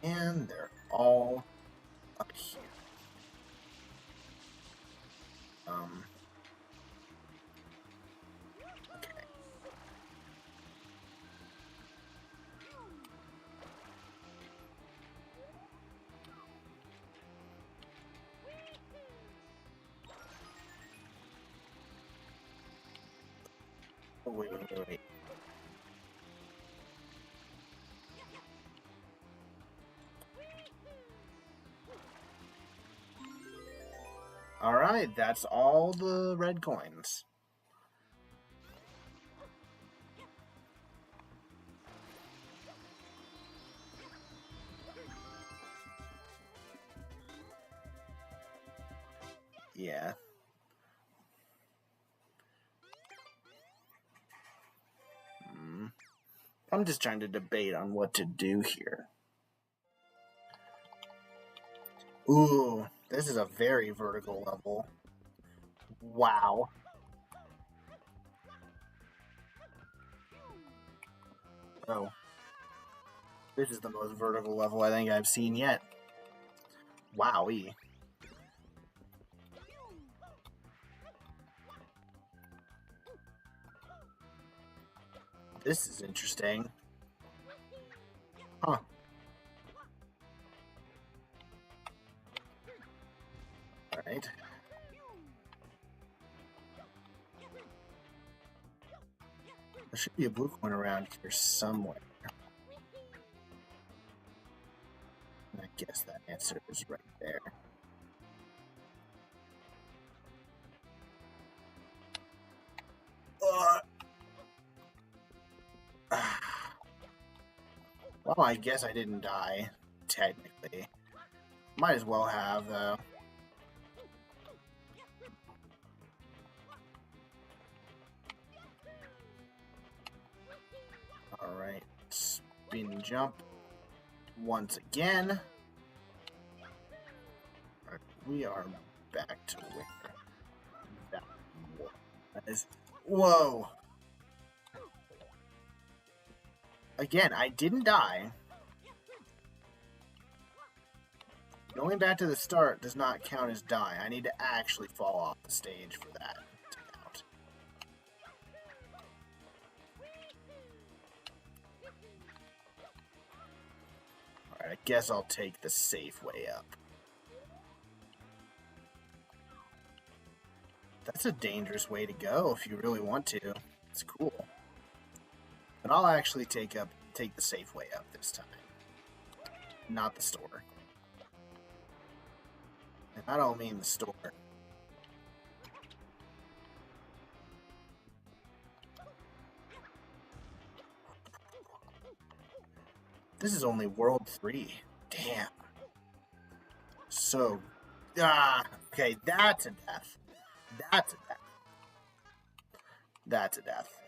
And they're all up here. Okay. Oh, wait. Alright, that's all the red coins. Yeah. I'm just trying to debate on what to do here. Ooh, this is a very vertical level. Wow. Oh. This is the most vertical level I think I've seen yet. Wowie. This is interesting. Huh. Alright. There should be a blue coin around here somewhere. I guess that answer is right there. Well, I guess I didn't die, technically. Might as well have, though. Alright, spin jump once again. Right, we are back to where that was. Whoa! Again, I didn't die. Going back to the start does not count as die. I need to actually fall off the stage for that to count. Alright, I guess I'll take the safe way up. That's a dangerous way to go if you really want to. It's cool. But I'll actually take up take the safe way up this time. Not the store. And I don't mean the store. This is only World 3. Damn. So, okay, that's a death. That's a death. That's a death.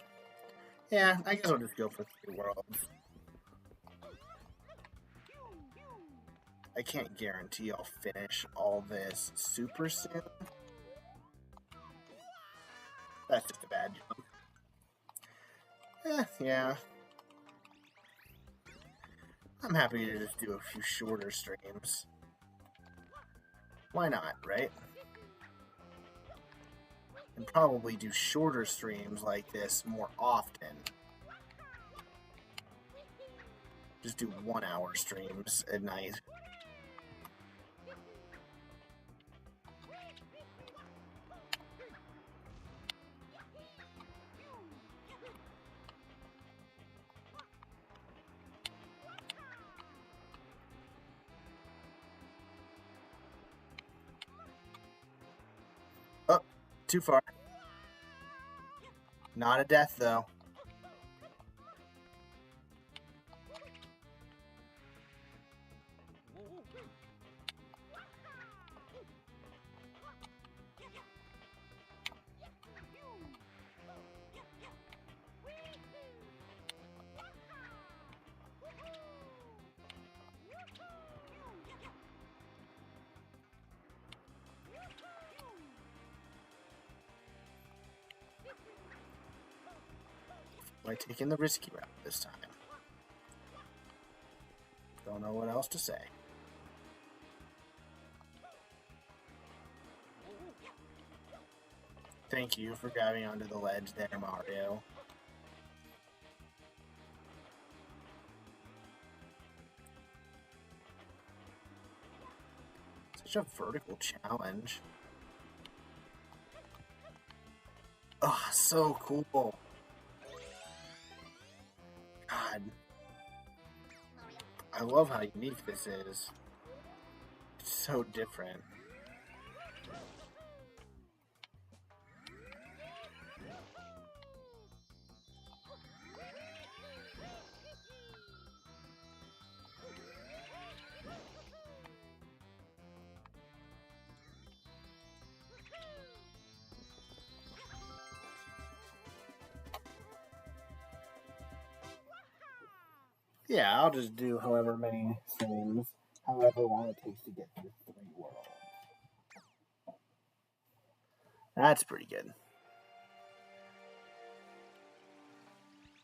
Yeah, I guess I'll just go for 3 worlds. I can't guarantee I'll finish all this super soon. That's just a bad jump. Yeah. I'm happy to just do a few shorter streams. Why not, right? And probably do shorter streams like this more often. Just do 1 hour streams at night. Oh, too far. Not a death, though. Am I taking the risky route this time? Don't know what else to say. Thank you for grabbing onto the ledge there, Mario. Such a vertical challenge. Oh, so cool. God. I love how unique this is. It's so different. Yeah, I'll just do however many streams, however long it takes to get through 3 worlds. That's pretty good.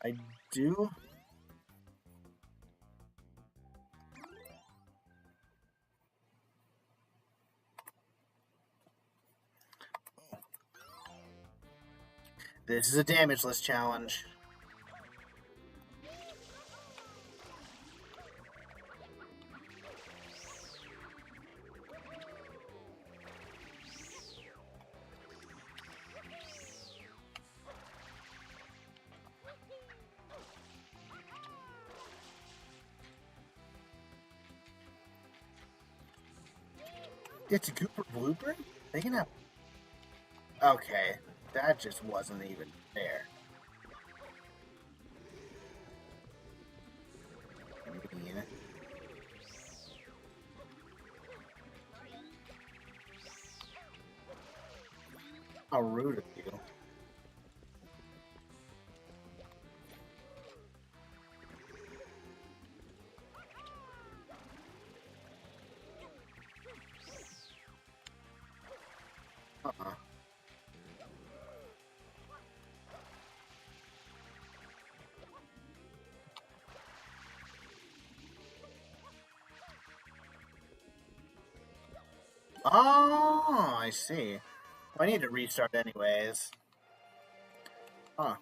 I do... This is a damageless challenge. It's a Gooper blooper? They can have... Okay, that just wasn't even fair. Mean. How rude of you. Oh, I see. I need to restart anyways. Huh.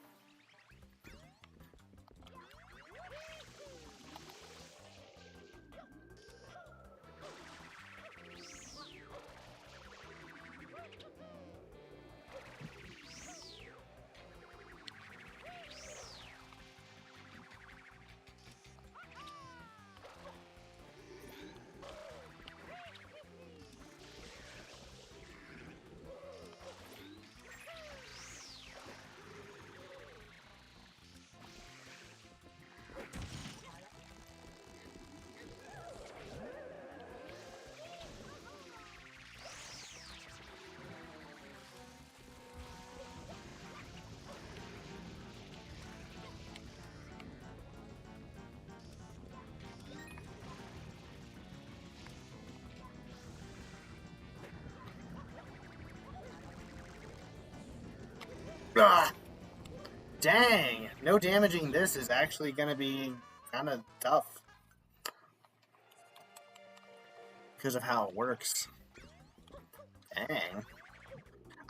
Ah, dang! No damaging this is actually going to be kind of tough. Because of how it works. Dang.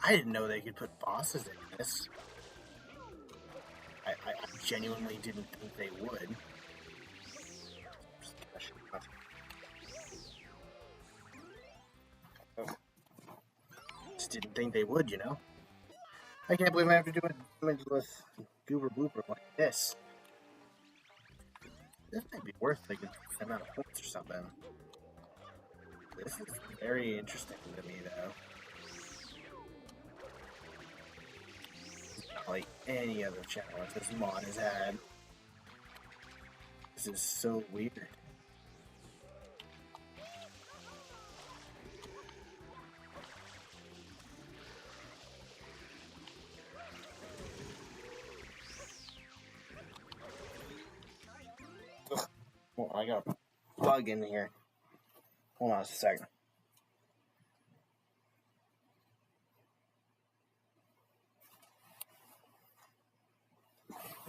I didn't know they could put bosses in this. I genuinely didn't think they would. Just didn't think they would, you know? I can't believe I have to do a damage with Goober Blooper like this. This might be worth like an amount of points or something. This is very interesting to me, though. Not like any other challenge this mod has had. This is so weird. Ugh. Well, I got a bug in here. Hold on a second.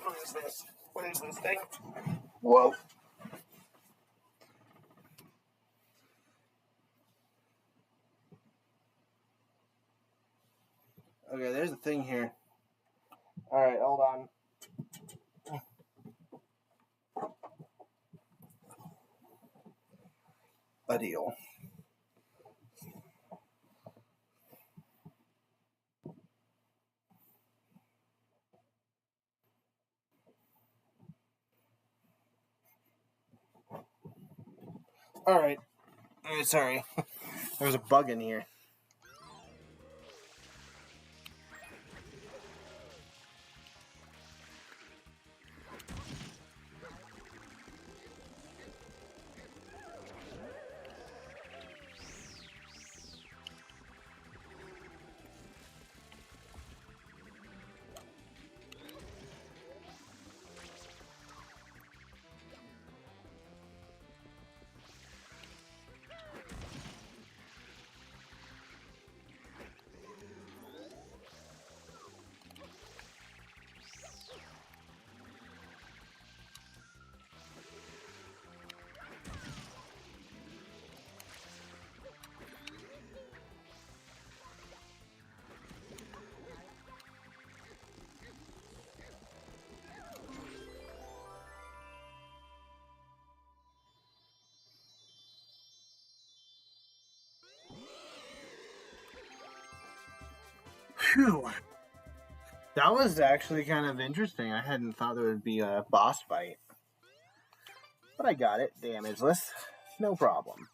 What is this? What is this thing? Whoa! Okay, there's a thing here. Alright, hold on. A deal. Alright. Sorry. There was a bug in here. Phew. That was actually kind of interesting. I hadn't thought there would be a boss fight. But I got it. Damageless. No problem.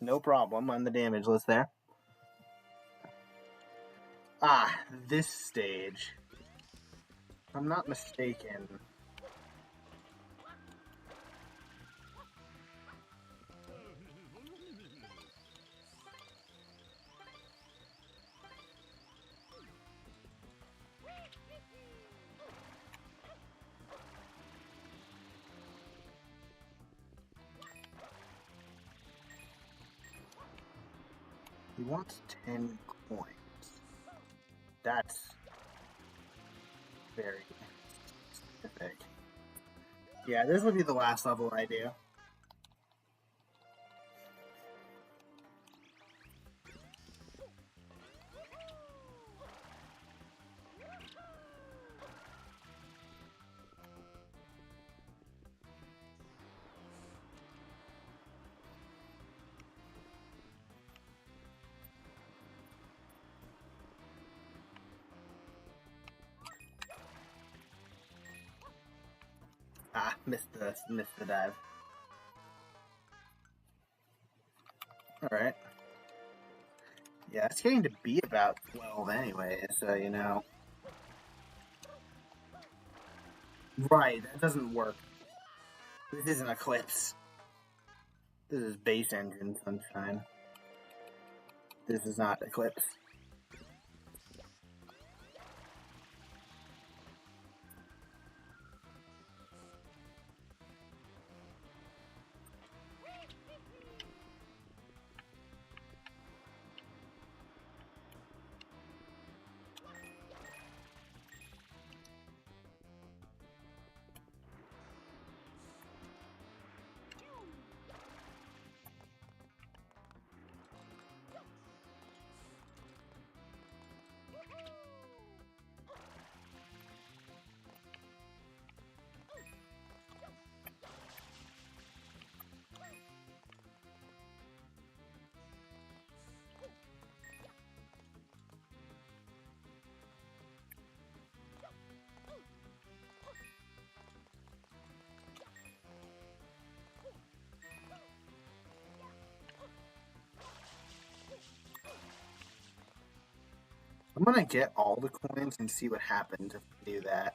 No problem on the damage list there. Ah, this stage. If I'm not mistaken. He wants 10 coins. That's very specific. Yeah, this would be the last level I do. Ah, missed the dive. Alright. Yeah, it's getting to be about 12 anyway, so you know. Right, that doesn't work. This isn't Eclipse. This is Base Engine Sunshine. This is not Eclipse. I'm gonna get all the coins and see what happens if I do that.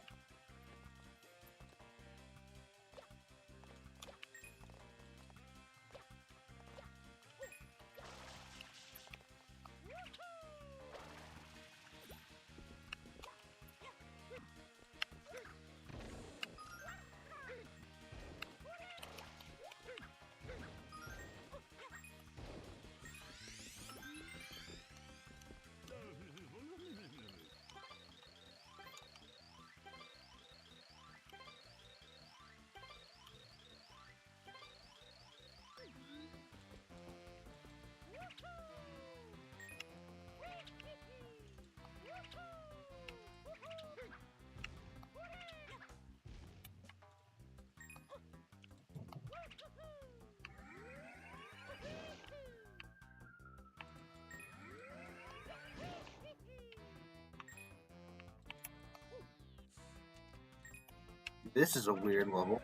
This is a weird level.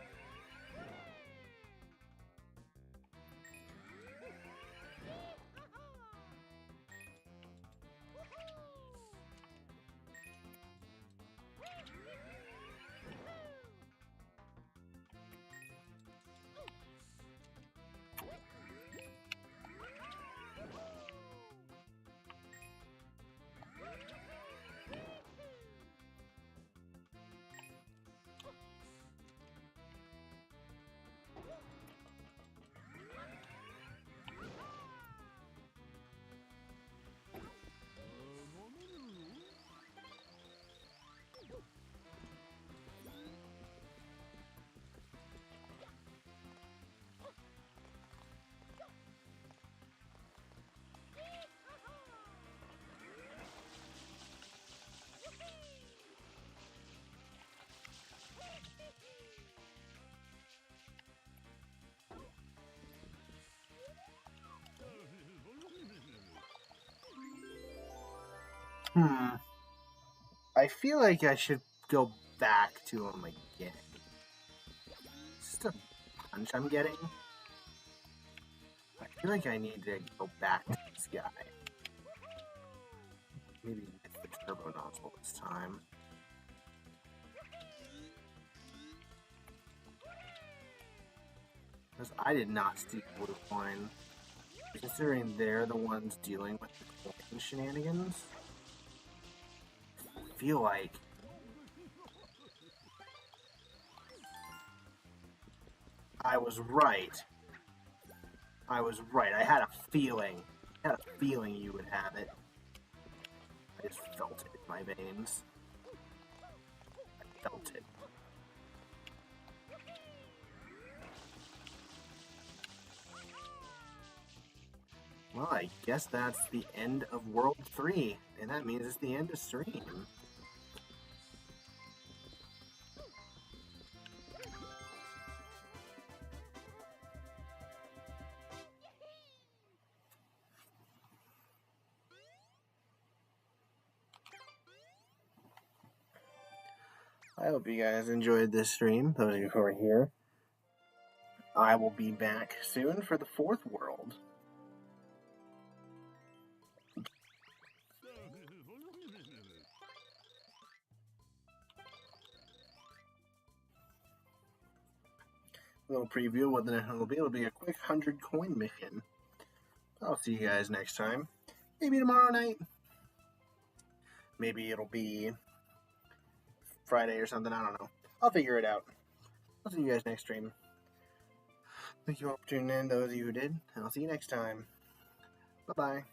I feel like I should go back to him again. Is this a punch I'm getting? I feel like I need to go back to this guy. Maybe with the turbo nozzle this time. Because I did not steal blue coin. Considering they're the ones dealing with the coin shenanigans, I feel like I was right. I was right. I had a feeling. I had a feeling you would have it. I just felt it in my veins. I felt it. Well, I guess that's the end of World 3, and that means it's the end of stream. I hope you guys enjoyed this stream, those of you who are here. I will be back soon for the 4th world. A little preview of what the next one will be. It'll be a quick 100 coin mission. I'll see you guys next time. Maybe tomorrow night. Maybe it'll be Friday or something. I don't know. I'll figure it out. I'll see you guys next stream. Thank you all for tuning in, those of you who did. And I'll see you next time. Bye-bye.